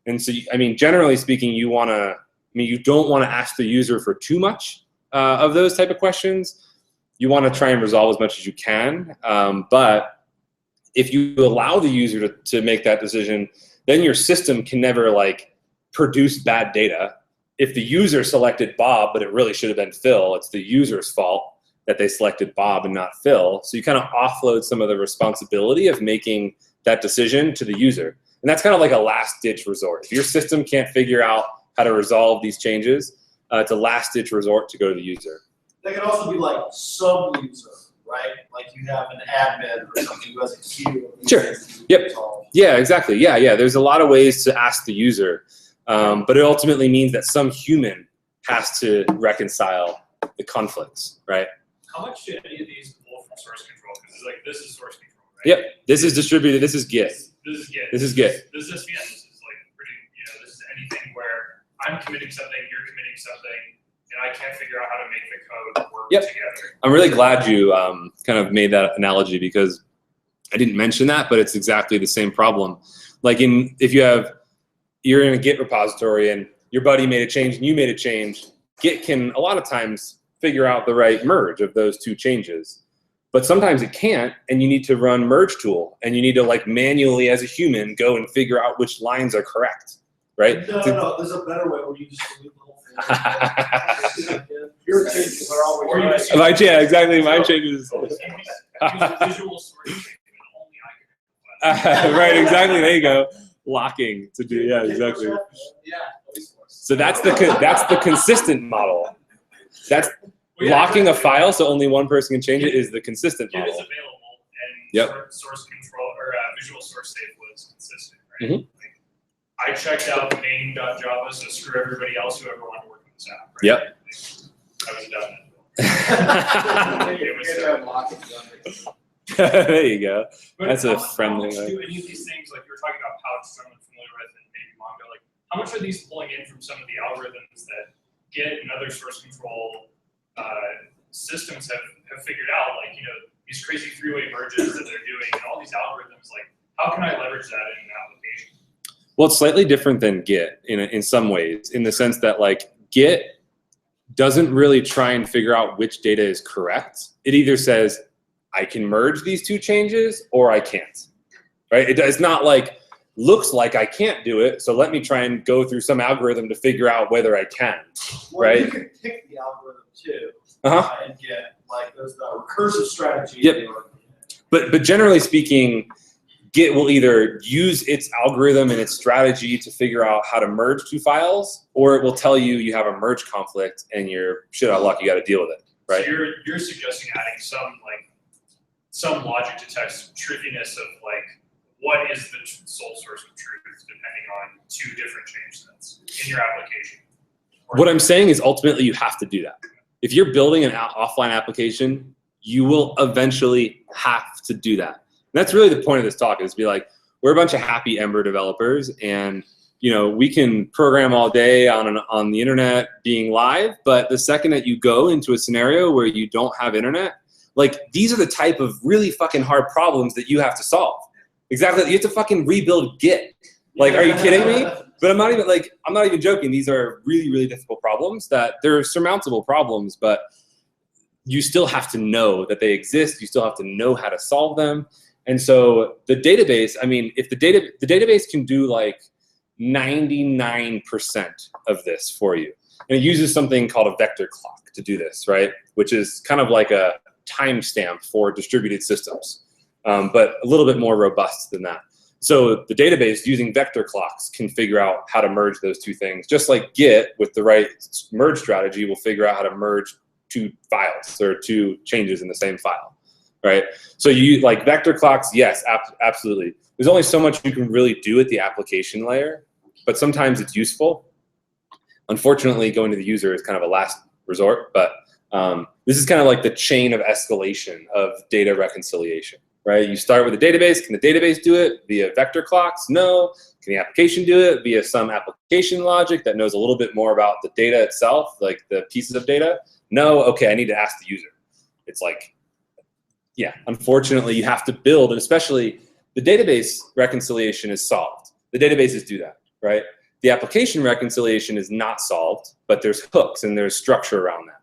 S11: And so, generally speaking, you don't want to ask the user for too much of those type of questions. You want to try and resolve as much as you can, but if you allow the user to make that decision, then your system can never produce bad data. If the user selected Bob, but it really should have been Phil, it's the user's fault that they selected Bob and not Phil. So you kind of offload some of the responsibility of making that decision to the user. And that's kind of like a last-ditch resort. If your system can't figure out how to resolve these changes, it's a last-ditch resort to go to the user.
S13: That can also be like sub-user, right? Like you have an admin or something who has a queue. of these
S11: Sure.
S13: things to
S11: Yep.
S13: resolve.
S11: Yeah, exactly. Yeah. There's a lot of ways to ask the user, but it ultimately means that some human has to reconcile the conflicts, right?
S8: How much do any of these pull from source control? Because it's like, this is source control, right?
S11: Yep. This is distributed. This is Git.
S8: This is Git.
S11: This is Git.
S8: This is SVN. This is like pretty, this is anything where I'm committing something, you're committing something, and I can't figure out how to make the code work together. I'm
S11: really glad you kind of made that analogy because I didn't mention that, but it's exactly the same problem. Like if you're in a Git repository and your buddy made a change and you made a change, Git can a lot of times figure out the right merge of those two changes. But sometimes it can't, and you need to run merge tool, and you need to like manually as a human go and figure out which lines are correct, right?
S13: No, there's a better way where you just delete the whole thing. Your changes are always right.
S11: Exactly. My changes.
S8: Visual source.
S11: Right, exactly. There you go. Locking to do. Yeah, exactly.
S13: Yeah.
S11: So that's the consistent model. That's locking a file so only one person can change it is the consistent model.
S8: Git is available, and source control or visual source safe was consistent, right?
S11: Mm-hmm.
S8: Like, I checked out main.java, so screw everybody else who ever wanted to work with this app. Right?
S11: Yep.
S8: I was done. It was,
S11: there you go.
S8: but
S11: That's a
S8: how
S11: friendly
S8: much
S11: way.
S8: do any of these things, like you were talking about Pouch, someone familiar with, and maybe Mongo, like how much are these pulling in from some of the algorithms that Git and other source control systems have figured out, like, these crazy three-way merges that they're doing and all these algorithms, like how can I leverage that in an application?
S11: Well, it's slightly different than Git in some ways, in the sense that like Git doesn't really try and figure out which data is correct. It either says, I can merge these two changes or I can't, right? It's not like, looks like I can't do it, so let me try and go through some algorithm to figure out whether I can, right?
S13: You can pick the algorithm too and get, like, there's the recursive strategy.
S11: Yep. But generally speaking, Git will either use its algorithm and its strategy to figure out how to merge two files, or it will tell you you have a merge conflict and you're shit out of luck, you got to deal with it, right?
S8: So you're suggesting adding some logic to text truthiness of like, what is the sole source of truth depending on two different change sets in your application?
S11: What I'm saying is ultimately you have to do that. If you're building an offline application, you will eventually have to do that. And that's really the point of this talk, is to be like, we're a bunch of happy Ember developers, and we can program all day on the internet being live, but the second that you go into a scenario where you don't have internet, like these are the type of really fucking hard problems that you have to solve. Exactly, you have to fucking rebuild Git. Like, are you kidding me? But I'm not even joking. These are really, really difficult problems that they're surmountable problems, but you still have to know that they exist. You still have to know how to solve them. And so the database, I mean, if the database can do like 99% of this for you, and it uses something called a vector clock to do this, right? Which is kind of like a timestamp for distributed systems, but a little bit more robust than that. So the database using vector clocks can figure out how to merge those two things, just like Git with the right merge strategy will figure out how to merge two files or two changes in the same file, right? So you like vector clocks, yes, absolutely. There's only so much you can really do at the application layer, but sometimes it's useful. Unfortunately, going to the user is kind of a last resort, but this is kind of like the chain of escalation of data reconciliation, right? You start with a database. Can the database do it via vector clocks? No. Can the application do it via some application logic that knows a little bit more about the data itself, like the pieces of data? No. Okay, I need to ask the user. It's like, yeah, unfortunately, you have to build, and especially the database reconciliation is solved. The databases do that, right? The application reconciliation is not solved, but there's hooks and there's structure around that.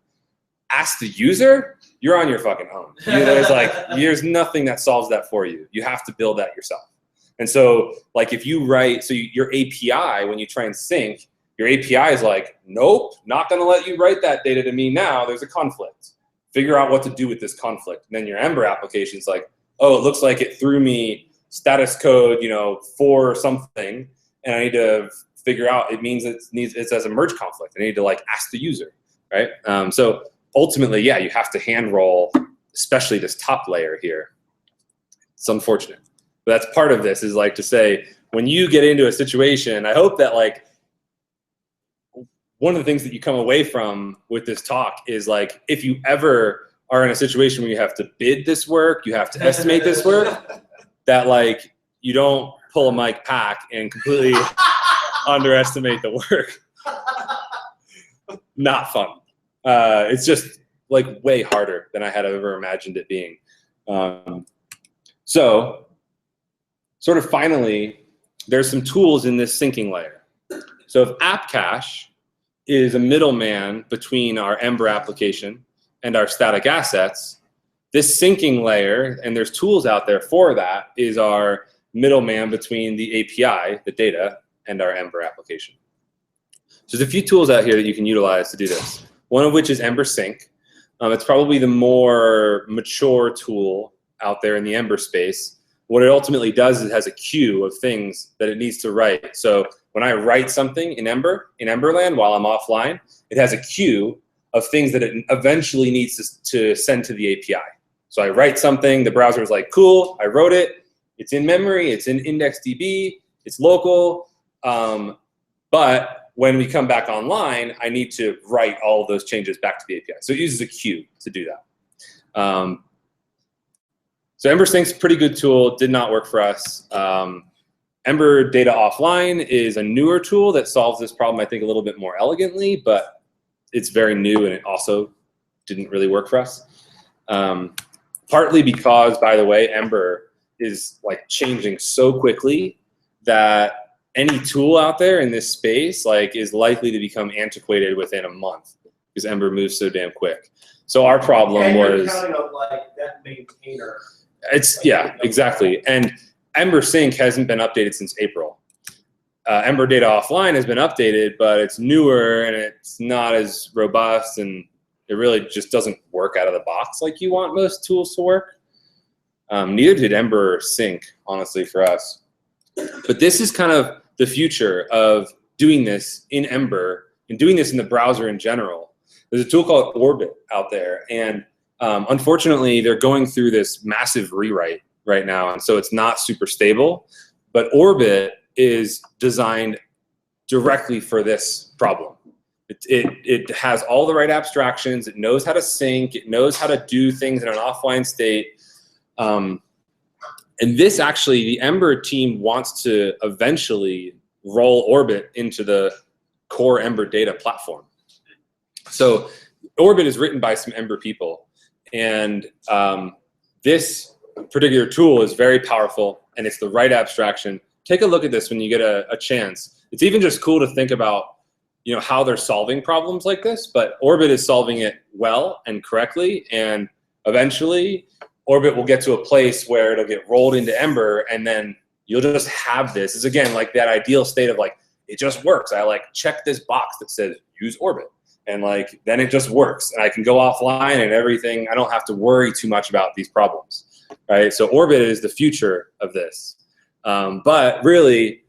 S11: Ask the user, you're on your fucking own. There's nothing that solves that for you. You have to build that yourself. And so, like, if you write, so your API, when you try and sync, your API is like, nope, not gonna let you write that data to me now, there's a conflict. Figure out what to do with this conflict. And then your Ember application is like, oh, it looks like it threw me status code, for something, and I need to figure out, it means it's as a merge conflict. I need to like ask the user, right? So ultimately, yeah, you have to hand roll especially this top layer here. It's unfortunate. But that's part of this, is like to say, when you get into a situation, I hope that like one of the things that you come away from with this talk is like, if you ever are in a situation where you have to bid this work, you have to estimate this work, that like you don't pull a Mike Pack and completely underestimate the work. Not fun. It's just like way harder than I had ever imagined it being. So sort of finally, there's some tools in this syncing layer. So if app cache is a middleman between our Ember application and our static assets, this syncing layer, and there's tools out there for that, is our middleman between the API, the data, and our Ember application. So there's a few tools out here that you can utilize to do this. One of which is Ember Sync. It's probably the more mature tool out there in the Ember space. What it ultimately does is it has a queue of things that it needs to write. So when I write something in Emberland while I'm offline, it has a queue of things that it eventually needs to send to the API. So I write something, the browser is like, cool, I wrote it, it's in memory, it's in IndexedDB, it's local, but when we come back online, I need to write all of those changes back to the API. So it uses a queue to do that. So Ember Sync's a pretty good tool, did not work for us. Ember Data Offline is a newer tool that solves this problem, I think, a little bit more elegantly, but it's very new and it also didn't really work for us. Partly because, by the way, Ember is like changing so quickly that any tool out there in this space like is likely to become antiquated within a month because Ember moves so damn quick. So our problem
S13: and
S11: was
S13: you're counting on like that maintainer.
S11: It's yeah, exactly. And Ember Sync hasn't been updated since April. Ember Data Offline has been updated, but it's newer and it's not as robust, and it really just doesn't work out of the box like you want most tools to work. Neither did Ember Sync, honestly, for us. But this is kind of the future of doing this in Ember and doing this in the browser in general. There's a tool called Orbit out there, and unfortunately, they're going through this massive rewrite right now, and so it's not super stable. But Orbit is designed directly for this problem. It has all the right abstractions. It knows how to sync. It knows how to do things in an offline state. And this actually, the Ember team wants to eventually roll Orbit into the core Ember data platform. So Orbit is written by some Ember people. And this particular tool is very powerful, and it's the right abstraction. Take a look at this when you get a chance. It's even just cool to think about, you know, how they're solving problems like this, but Orbit is solving it well and correctly, and eventually Orbit will get to a place where it'll get rolled into Ember, and then you'll just have this. It's again like that ideal state of like, it just works. I like check this box that says use Orbit, and like then it just works, and I can go offline and everything. I don't have to worry too much about these problems, right? So Orbit is the future of this. But really,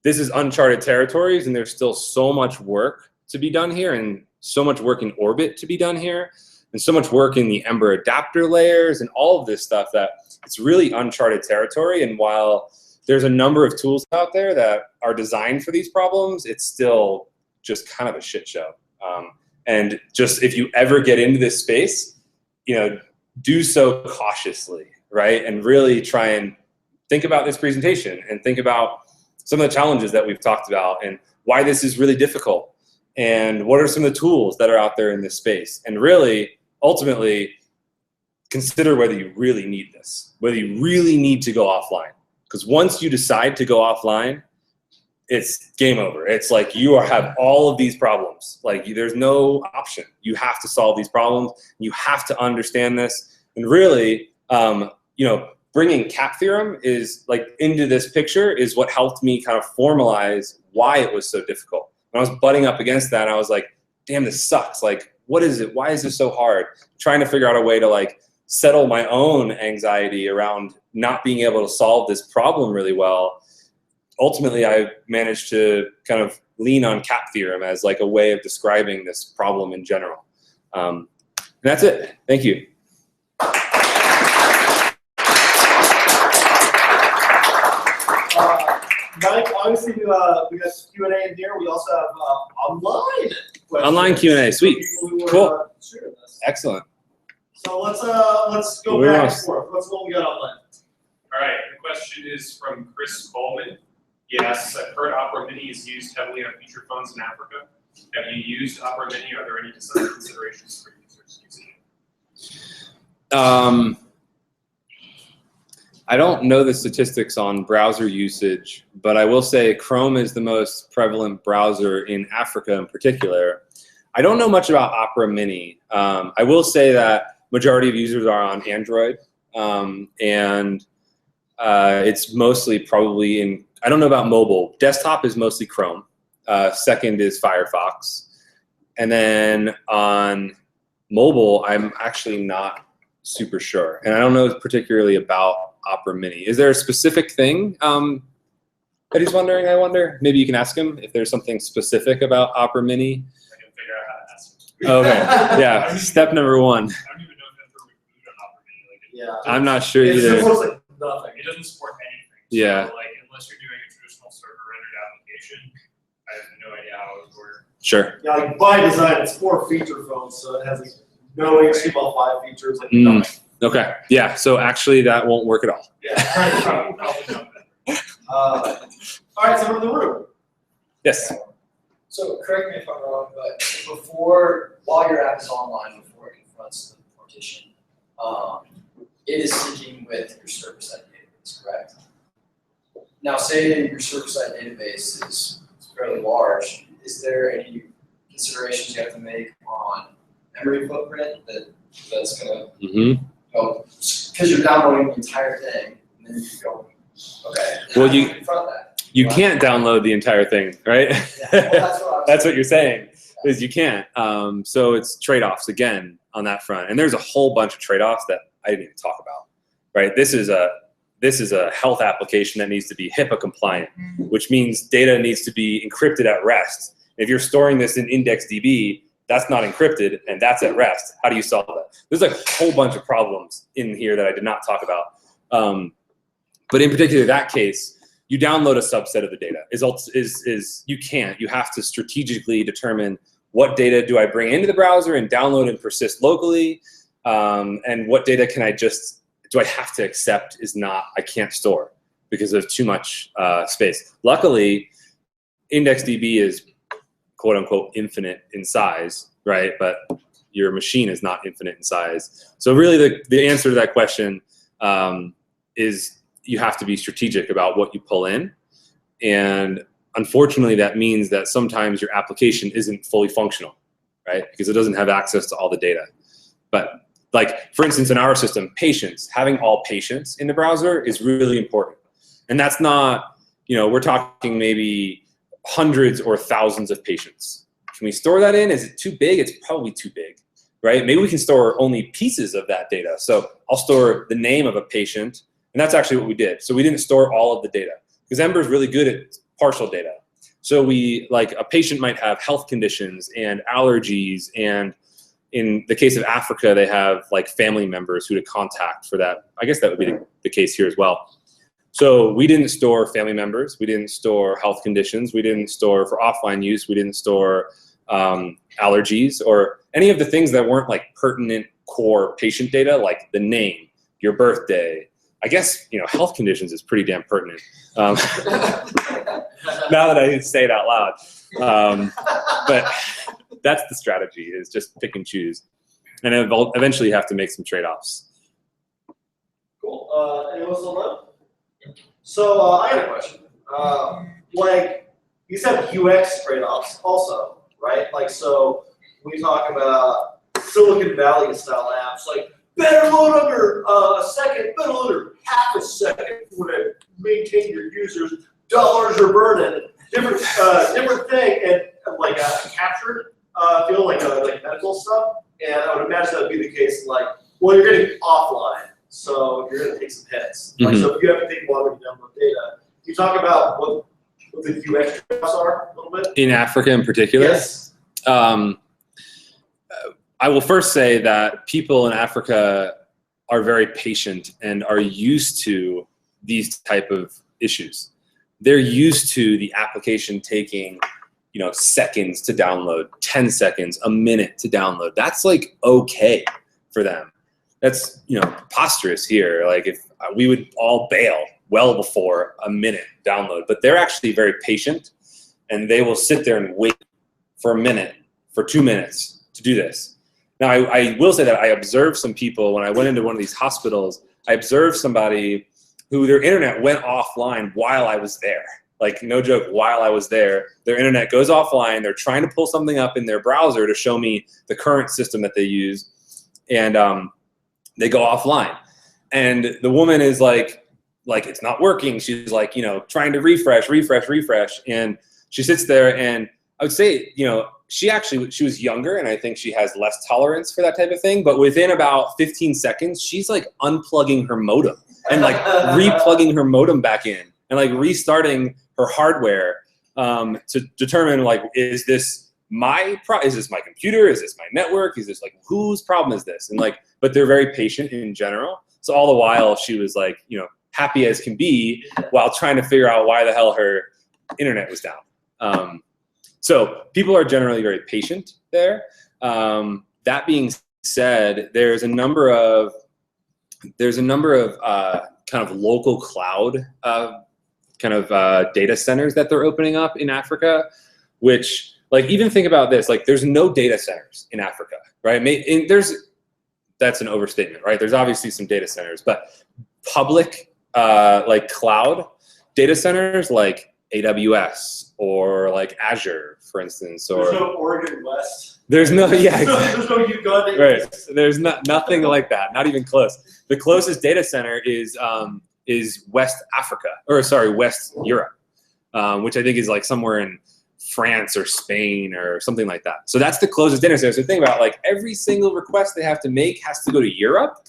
S11: this is uncharted territories, and there's still so much work to be done here, and so much work in Orbit to be done here, and so much work in the Ember adapter layers and all of this stuff that it's really uncharted territory. And while there's a number of tools out there that are designed for these problems, it's still just kind of a shit show. And just if you ever get into this space, you know, do so cautiously, right? And really try and think about this presentation and think about some of the challenges that we've talked about and why this is really difficult and what are some of the tools that are out there in this space. And really, ultimately, consider whether you really need this, whether you really need to go offline. Because once you decide to go offline, it's game over. It's like you have all of these problems. Like there's no option. You have to solve these problems. You have to understand this. And really, you know, bringing cap theorem is like into this picture is what helped me kind of formalize why it was so difficult. When I was butting up against that, I was like, damn, this sucks. Like, what is it? Why is this so hard? Trying to figure out a way to like settle my own anxiety around not being able to solve this problem really well. Ultimately, I managed to kind of lean on cap theorem as like a way of describing this problem in general. And that's it. Thank you.
S13: Mike, obviously we got Q&A in here. We also have online questions.
S11: Online Q&A, sweet.
S13: For people who
S11: Cool.
S13: are, sharing this.
S11: Excellent.
S13: So let's go back and forth. What's what we got online?
S8: All right, the question is from Chris Coleman. He asks, I've heard Opera Mini is used heavily on feature phones in Africa. Have you used Opera Mini? Are there any design considerations for users using it?
S11: I don't know the statistics on browser usage, but I will say Chrome is the most prevalent browser in Africa in particular. I don't know much about Opera Mini. I will say that majority of users are on Android, and it's mostly probably in, I don't know about mobile. Desktop is mostly Chrome. Second is Firefox. And then on mobile, I'm actually not super sure. And I don't know particularly about Opera Mini. Is there a specific thing that he's wondering, I wonder? Maybe you can ask him if there's something specific about Opera Mini.
S8: I can figure out how to ask him.
S11: Okay, yeah, step number one.
S8: I don't even know if Ember would boot on Opera Mini. Like,
S11: I'm not sure
S13: It
S11: either.
S13: looks like nothing.
S8: it doesn't support anything.
S11: Yeah.
S8: So, like, unless you're doing a traditional server rendered application, I have no idea how it would work.
S11: Sure.
S13: Yeah, like by design, it's for feature phones, so it has like no HTML5 features, like
S11: Mm.
S13: nothing.
S11: Okay, yeah, so actually that won't work at all.
S13: Yeah. All right, so we're in the room.
S11: Yes.
S6: So correct me if I'm wrong, but while your app is online, before it confronts the partition, it is syncing with your server-side database, correct? Now, say your server-side database is fairly large. Is there any considerations you have to make on memory footprint that's going to,
S11: Mm-hmm.
S6: because you're downloading the entire thing, and then you go, okay.
S11: Well,
S6: how do confront that?
S11: You can't download the entire thing, right?
S6: Yeah, well, that's what I was
S11: That's what you're saying, is you can't. So it's trade-offs again on that front. And there's a whole bunch of trade-offs that I didn't even talk about, right? This is a health application that needs to be HIPAA compliant, which means data needs to be encrypted at rest. If you're storing this in IndexedDB, that's not encrypted and that's at rest. How do you solve that? There's like a whole bunch of problems in here that I did not talk about. But in particular, that case, you download a subset of the data. You have to strategically determine what data do I bring into the browser and download and persist locally, and what data do I have to accept I can't store because there's too much space. Luckily, IndexedDB is quote unquote infinite in size, right? But your machine is not infinite in size. So really the answer to that question is you have to be strategic about what you pull in. And unfortunately, that means that sometimes your application isn't fully functional, right? Because it doesn't have access to all the data. But like, for instance, in our system, patients, having all patients in the browser is really important. And that's not, we're talking maybe hundreds or thousands of patients. Can we store that in? Is it too big? It's probably too big, right? Maybe we can store only pieces of that data. So I'll store the name of a patient. And that's actually what we did. So we didn't store all of the data because Ember is really good at partial data. So a patient might have health conditions and allergies, and in the case of Africa, they have like family members who to contact for that. I guess that would be the case here as well. So we didn't store family members. We didn't store health conditions. We didn't store for offline use. We didn't store allergies or any of the things that weren't like pertinent core patient data, like the name, your birthday. I guess, health conditions is pretty damn pertinent. Now that I say it out loud. But that's the strategy, is just pick and choose. And eventually you have to make some trade-offs.
S13: Cool. Anyone else online? So I got a question. Like, these have UX trade-offs also, right? Like, so we talk about Silicon Valley style apps, like better load under a second, better load under half a second to maintain your users. Dollars are burning. Different thing, and like captured feel like medical stuff. And I would imagine that would be the case. Like, well, you're getting offline, so you're going to take some hits. Like, so if you have to think about when you download data, you talk about what the UX trade-offs are a little bit.
S11: In Africa, in particular.
S13: Yes.
S11: I will first say that people in Africa are very patient and are used to these type of issues. They're used to the application taking, you know, seconds to download, 10 seconds, a minute to download. That's like okay for them. That's, you know, preposterous here. Like if we would all bail well before a minute download, but they're actually very patient and they will sit there and wait for a minute, for 2 minutes to do this. Now, I will say that I observed some people when I went into one of these hospitals. I observed somebody who their internet went offline while I was there. Like, no joke, while I was there, their internet goes offline. They're trying to pull something up in their browser to show me the current system that they use, and they go offline. And the woman is like it's not working. She's like, you know, trying to refresh, and she sits there, and I would say, you know, she was younger, and I think she has less tolerance for that type of thing. But within about 15 seconds, she's like unplugging her modem and like replugging her modem back in and like restarting her hardware to determine, like, is this my computer? Is this my network? Is this, like, whose problem is this? And like, but they're very patient in general. So all the while she was like, you know, happy as can be while trying to figure out why the hell her internet was down. So people are generally very patient there. That being said, there's a number of kind of local cloud data centers that they're opening up in Africa, which, like, even think about this, like, there's no data centers in Africa, right? That's an overstatement, right? There's obviously some data centers, but public, like, cloud data centers like AWS or like Azure, for instance, or
S13: there's no Oregon West.
S11: There's no, yeah, exactly.
S13: There's no Uganda.
S11: Right. There's nothing like that. Not even close. The closest data center is West Africa, or sorry, West Europe, which I think is like somewhere in France or Spain or something like that. So that's the closest data center. So think about, like, every single request they have to make has to go to Europe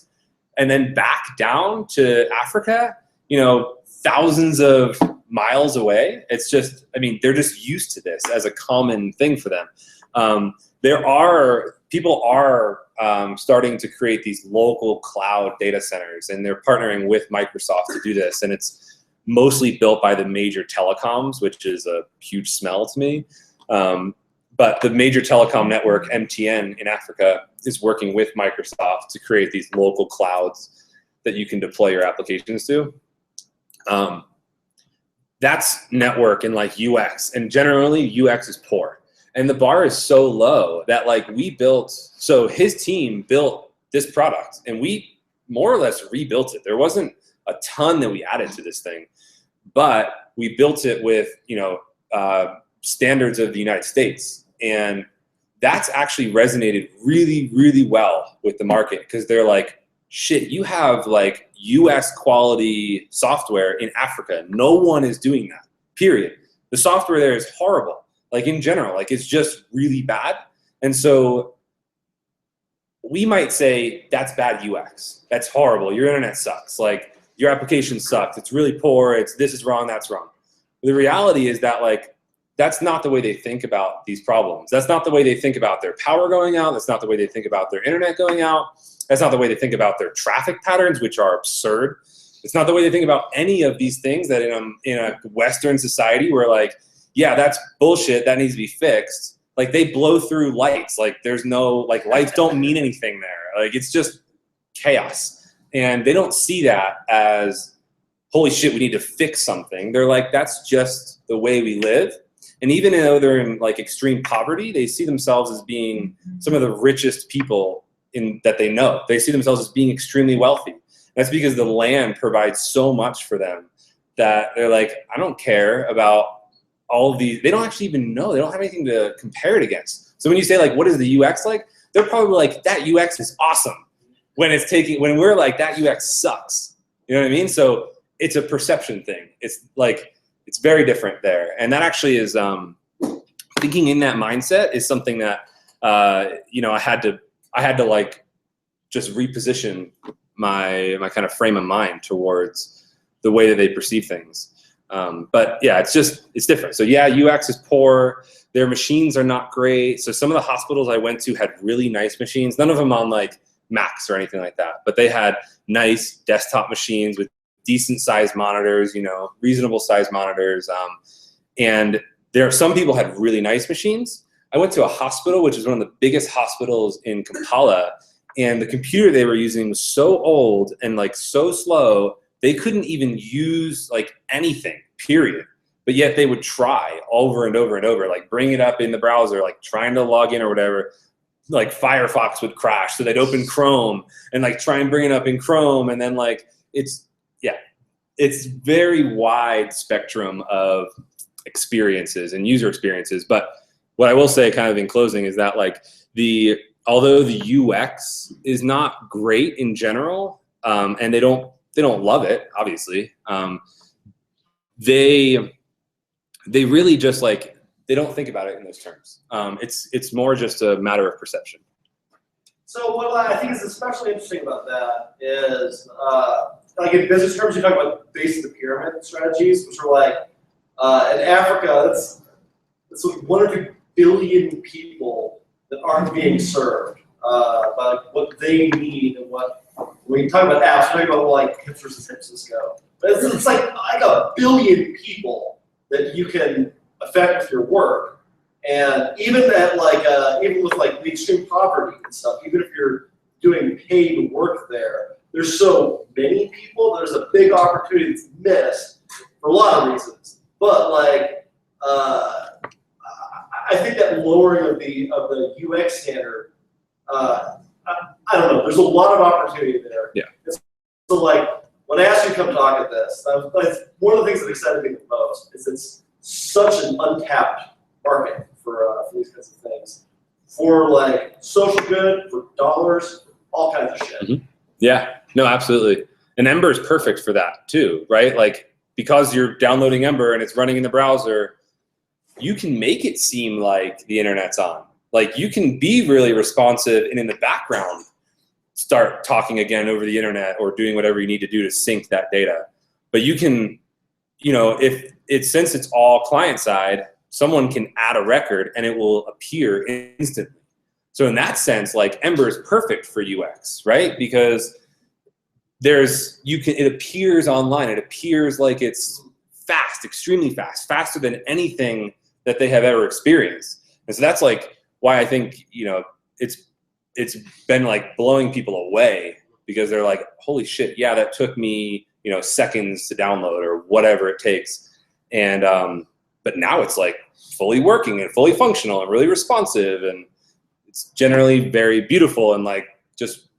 S11: and then back down to Africa, you know, thousands of miles away. It's just, I mean, they're just used to this as a common thing for them. People are starting to create these local cloud data centers, and they're partnering with Microsoft to do this. And it's mostly built by the major telecoms, which is a huge smell to me. But the major telecom network, MTN in Africa, is working with Microsoft to create these local clouds that you can deploy your applications to. That's network and like UX, and generally UX is poor. And the bar is so low that, like, so his team built this product and we more or less rebuilt it. There wasn't a ton that we added to this thing, but we built it with, you know, standards of the United States. And that's actually resonated really, really well with the market, because they're like, shit, you have like US quality software in Africa. No one is doing that, period. The software there is horrible. Like, in general, like, it's just really bad. And so we might say that's bad UX. That's horrible. Your internet sucks. Like, your application sucks. It's really poor. This is wrong. That's wrong. The reality is that, like, that's not the way they think about these problems. That's not the way they think about their power going out. That's not the way they think about their internet going out. That's not the way they think about their traffic patterns, which are absurd. It's not the way they think about any of these things that in a Western society where, like, yeah, that's bullshit, that needs to be fixed. Like, they blow through lights. Like, there's no, like, lights don't mean anything there. Like, it's just chaos. And they don't see that as, holy shit, we need to fix something. They're like, that's just the way we live. And even though they're in, like, extreme poverty, they see themselves as being some of the richest people that they know. They see themselves as being extremely wealthy. That's because the land provides so much for them that they're like, I don't care about all of these. They don't actually even know. They don't have anything to compare it against. So when you say, like, what is the UX like? They're probably like, that UX is awesome. When we're like, that UX sucks. You know what I mean? So it's a perception thing. It's like, it's very different there. And that actually is, thinking in that mindset is something that, you know, I had to like just reposition my kind of frame of mind towards the way that they perceive things. But yeah, it's different. So yeah, UX is poor. Their machines are not great. So some of the hospitals I went to had really nice machines. None of them on like Macs or anything like that, but they had nice desktop machines with decent sized monitors, you know, reasonable sized monitors. And some people had really nice machines. I went to a hospital, which is one of the biggest hospitals in Kampala, and the computer they were using was so old and like so slow, they couldn't even use like anything, period. But yet they would try over and over and over, like bring it up in the browser, like trying to log in or whatever. Like Firefox would crash, so they'd open Chrome and like try and bring it up in Chrome, and then like it's very wide spectrum of experiences and user experiences. But what I will say kind of in closing is that like although the UX is not great in general, and they don't love it, obviously, they really just like, they don't think about it in those terms. It's more just a matter of perception.
S13: So what I think is especially interesting about that is, like in business terms, you talk about base of the pyramid strategies, which are like, in Africa, it's like 1 or 2 billion people that aren't being served by what they need, and when you talk about apps, you're talking about like hipsters in San Francisco. But it's like 1 billion people that you can affect with your work, and even at like even with like the extreme poverty and stuff, even if you're doing paid work there, there's so many people. There's a big opportunity that's missed for a lot of reasons. But like, I think that lowering of the UX standard, I don't know. There's a lot of opportunity there.
S11: Yeah.
S13: So like, when I asked you to come talk at this, one of the things that excited me the most is it's such an untapped market for these kinds of things, for like social good, for dollars, all kinds of shit.
S11: Mm-hmm. Yeah, no, absolutely. And Ember is perfect for that too, right? Like, because you're downloading Ember and it's running in the browser, you can make it seem like the internet's on. Like, you can be really responsive and in the background start talking again over the internet or doing whatever you need to do to sync that data. But you can, you know, since it's all client side, someone can add a record and it will appear instantly. So in that sense, like, Ember is perfect for UX, right? Because it appears online. It appears like it's fast, extremely fast, faster than anything that they have ever experienced. And so that's like why I think, you know, it's been like blowing people away, because they're like, holy shit, yeah, that took me, you know, seconds to download or whatever it takes. And but now it's like fully working and fully functional and really responsive, and it's generally very beautiful, and like, just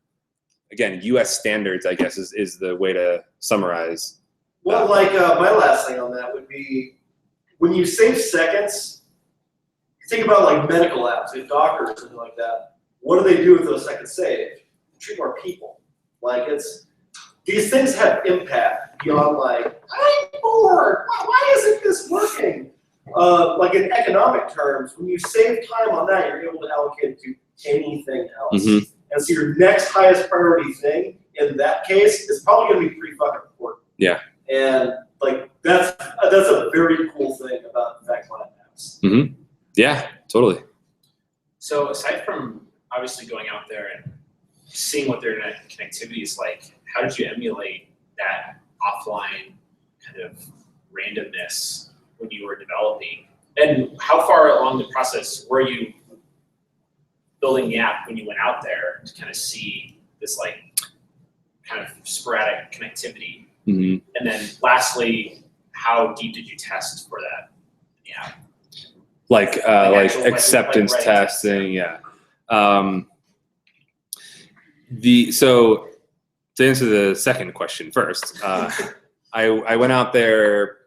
S11: again, US standards, I guess, is the way to summarize.
S13: Well, like my last thing on that would be, when you save seconds, you think about like medical apps, like doctors and something like that. What do they do with those seconds saved? They treat more people. Like, these things have impact beyond like, I'm bored. Why isn't this working? Like, in economic terms, when you save time on that, you're able to allocate it to anything else.
S11: Mm-hmm.
S13: And so your next highest priority thing in that case is probably going to be pretty fucking important.
S11: Yeah.
S13: And like, that's a very cool thing about the fact client apps.
S11: Mm-hmm. Yeah, totally.
S2: So aside from obviously going out there and seeing what their internet connectivity is like, how did you emulate that offline kind of randomness when you were developing? And how far along the process were you building the app when you went out there to kind of see this like kind of sporadic connectivity?
S11: Mm-hmm.
S2: And then lastly, how deep did you test for that? Yeah.
S11: Like
S2: actual,
S11: acceptance
S2: like
S11: testing, yeah. So to answer the second question first, I went out there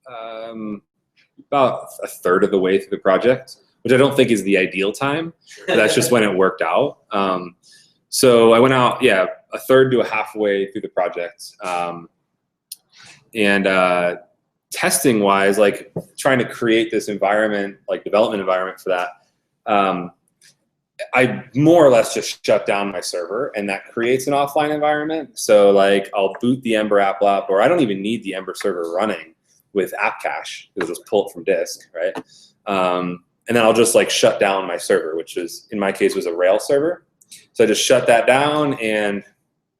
S11: about a third of the way through the project, which I don't think is the ideal time, but that's just when it worked out. So I went out, yeah, a third to a halfway through the project. And testing wise, like trying to create this environment, like development environment for that, I more or less just shut down my server, and that creates an offline environment. So like, I'll boot the Ember app up, or I don't even need the Ember server running with app cache. It'll just pull it from disk, right? And then I'll just like shut down my server, which is, in my case, was a Rails server. So I just shut that down, and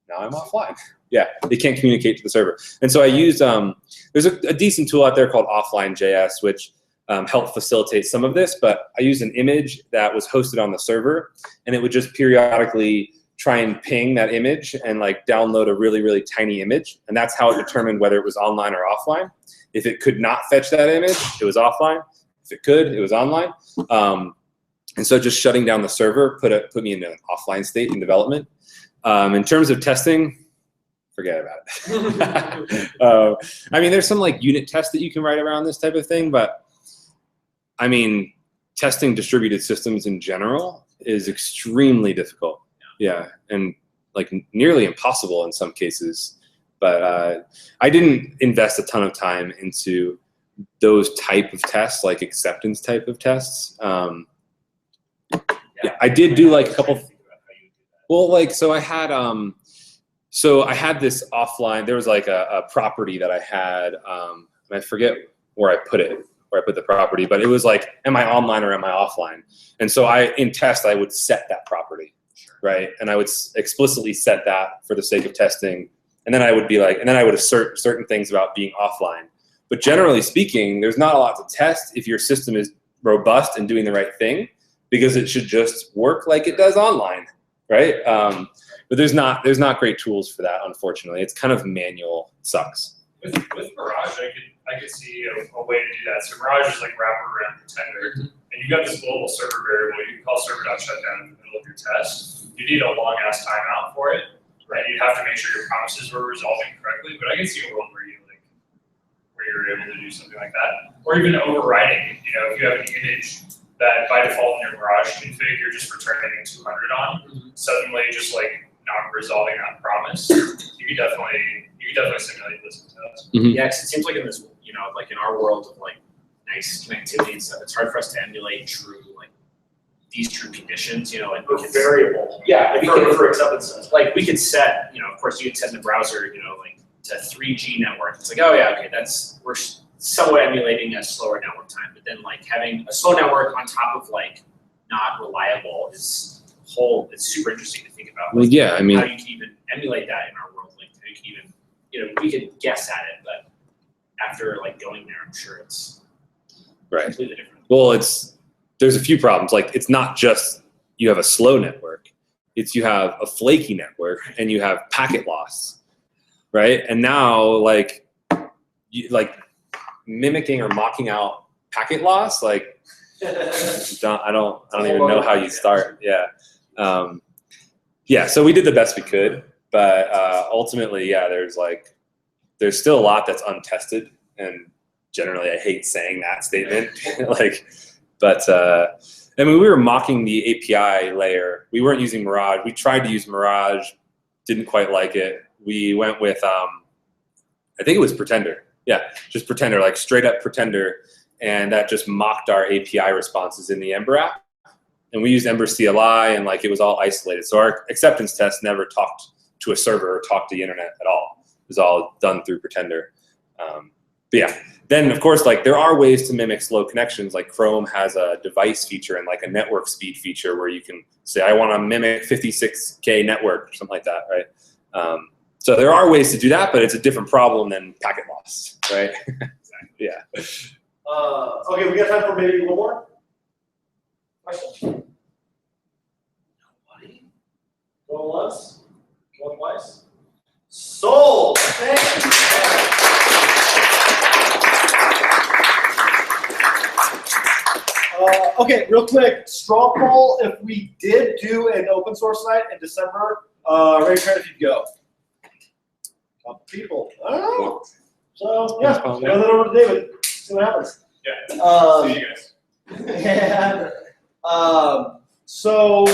S11: now I'm offline. Yeah, they can't communicate to the server. And so I used, there's a decent tool out there called Offline.js, which helped facilitate some of this, but I used an image that was hosted on the server, and it would just periodically try and ping that image and like download a really, really tiny image. And that's how it determined whether it was online or offline. If it could not fetch that image, it was offline. If it could, it was online. And so just shutting down the server put me in an offline state in development. In terms of testing, forget about it. I mean, there's some like unit tests that you can write around this type of thing, but I mean, testing distributed systems in general is extremely difficult. Yeah, and like nearly impossible in some cases. But I didn't invest a ton of time into those type of tests, like acceptance type of tests. Yeah, I did do like a couple. Well, like so I had this offline. There was like a property that I had. And I forget where I put it, where I put the property, but it was like, am I online or am I offline? And so in test, I would set that property, right? And I would explicitly set that for the sake of testing. And then I would be like, and then I would assert certain things about being offline. But generally speaking, there's not a lot to test if your system is robust and doing the right thing, because it should just work like it does online, right? But there's not great tools for that, unfortunately. It's kind of manual. It sucks.
S8: With Mirage, I could see a way to do that. So Mirage is like wrapper around pretender, and you've got this global server variable you can call server.shutdown in the middle of your test. You need a long ass timeout for it, right? You'd have to make sure your promises were resolving correctly. But I can see a world where you're able to do something like that, or even overriding. You know, if you have an image that by default in your Mirage config you're just returning 200 on, suddenly just like not resolving that promise, you could definitely simulate this in test.
S14: Yeah, because it seems like in this, you know, like in our world of like nice connectivity and stuff, it's hard for us to emulate these true conditions, you know, like we could
S13: variable.
S14: Yeah,
S13: For acceptance.
S14: like we could set, you know, of course you could set in the browser, you know, like to 3G network. It's like, oh yeah, okay, we're somewhat emulating a slower network time, but then like having a slow network on top of like not reliable it's super interesting to think about. Like,
S11: Well, yeah, I mean,
S14: how you can even emulate that in our world, like how you can even, you know, we could guess at it, but after like going there, I'm sure it's
S11: right.
S14: completely different.
S11: Well, there's a few problems. Like, it's not just you have a slow network. It's you have a flaky network and you have packet loss, right? And now, like mimicking or mocking out packet loss, like I don't even know how you start. Yeah, yeah. So we did the best we could, but ultimately, yeah, there's still a lot that's untested, and generally, I hate saying that statement. But I mean, we were mocking the API layer. We weren't using Mirage. We tried to use Mirage, didn't quite like it. We went with I think it was Pretender. Yeah, just Pretender, like straight up Pretender, and that just mocked our API responses in the Ember app. And we used Ember CLI, and like it was all isolated. So our acceptance test never talked to a server or talked to the internet at all. It was all done through Pretender. But yeah, then of course, like there are ways to mimic slow connections. Like Chrome has a device feature and like a network speed feature where you can say, I want to mimic 56K network or something like that, right? So there are ways to do that, but it's a different problem than packet loss, right? Yeah.
S13: Okay, we got time for maybe one more question. Nobody. Going once. Going twice. Sold. Thank you. Okay, real quick, straw poll. If we did do an open source night in December, raise your hand if you'd go. Couple people. I don't know. So yeah, throw that over to David. See what happens.
S9: Yeah. See you guys.
S13: And so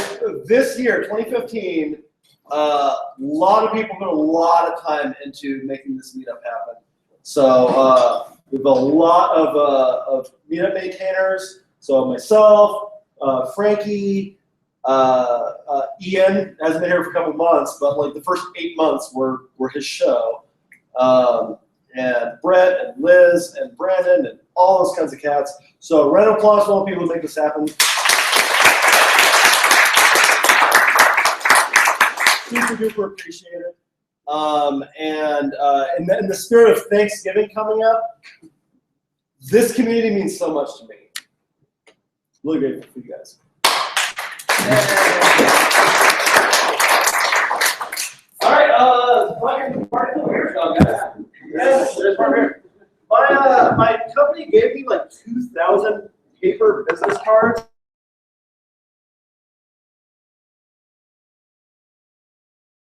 S13: this year, 2015, a lot of people put a lot of time into making this meetup happen. So we have a lot of meetup maintainers. So myself, Frankie, Ian hasn't been here for a couple months, but like the first 8 months were his show. And Brett and Liz and Brandon and all those kinds of cats. So round of applause for all the people who make this happen.
S15: super duper appreciate it. And in the spirit of Thanksgiving coming up, this community means so much to me. Really grateful for you guys. All right, fucking party over here, guys. Yes, there's one here. My company gave me like 2,000 paper business cards.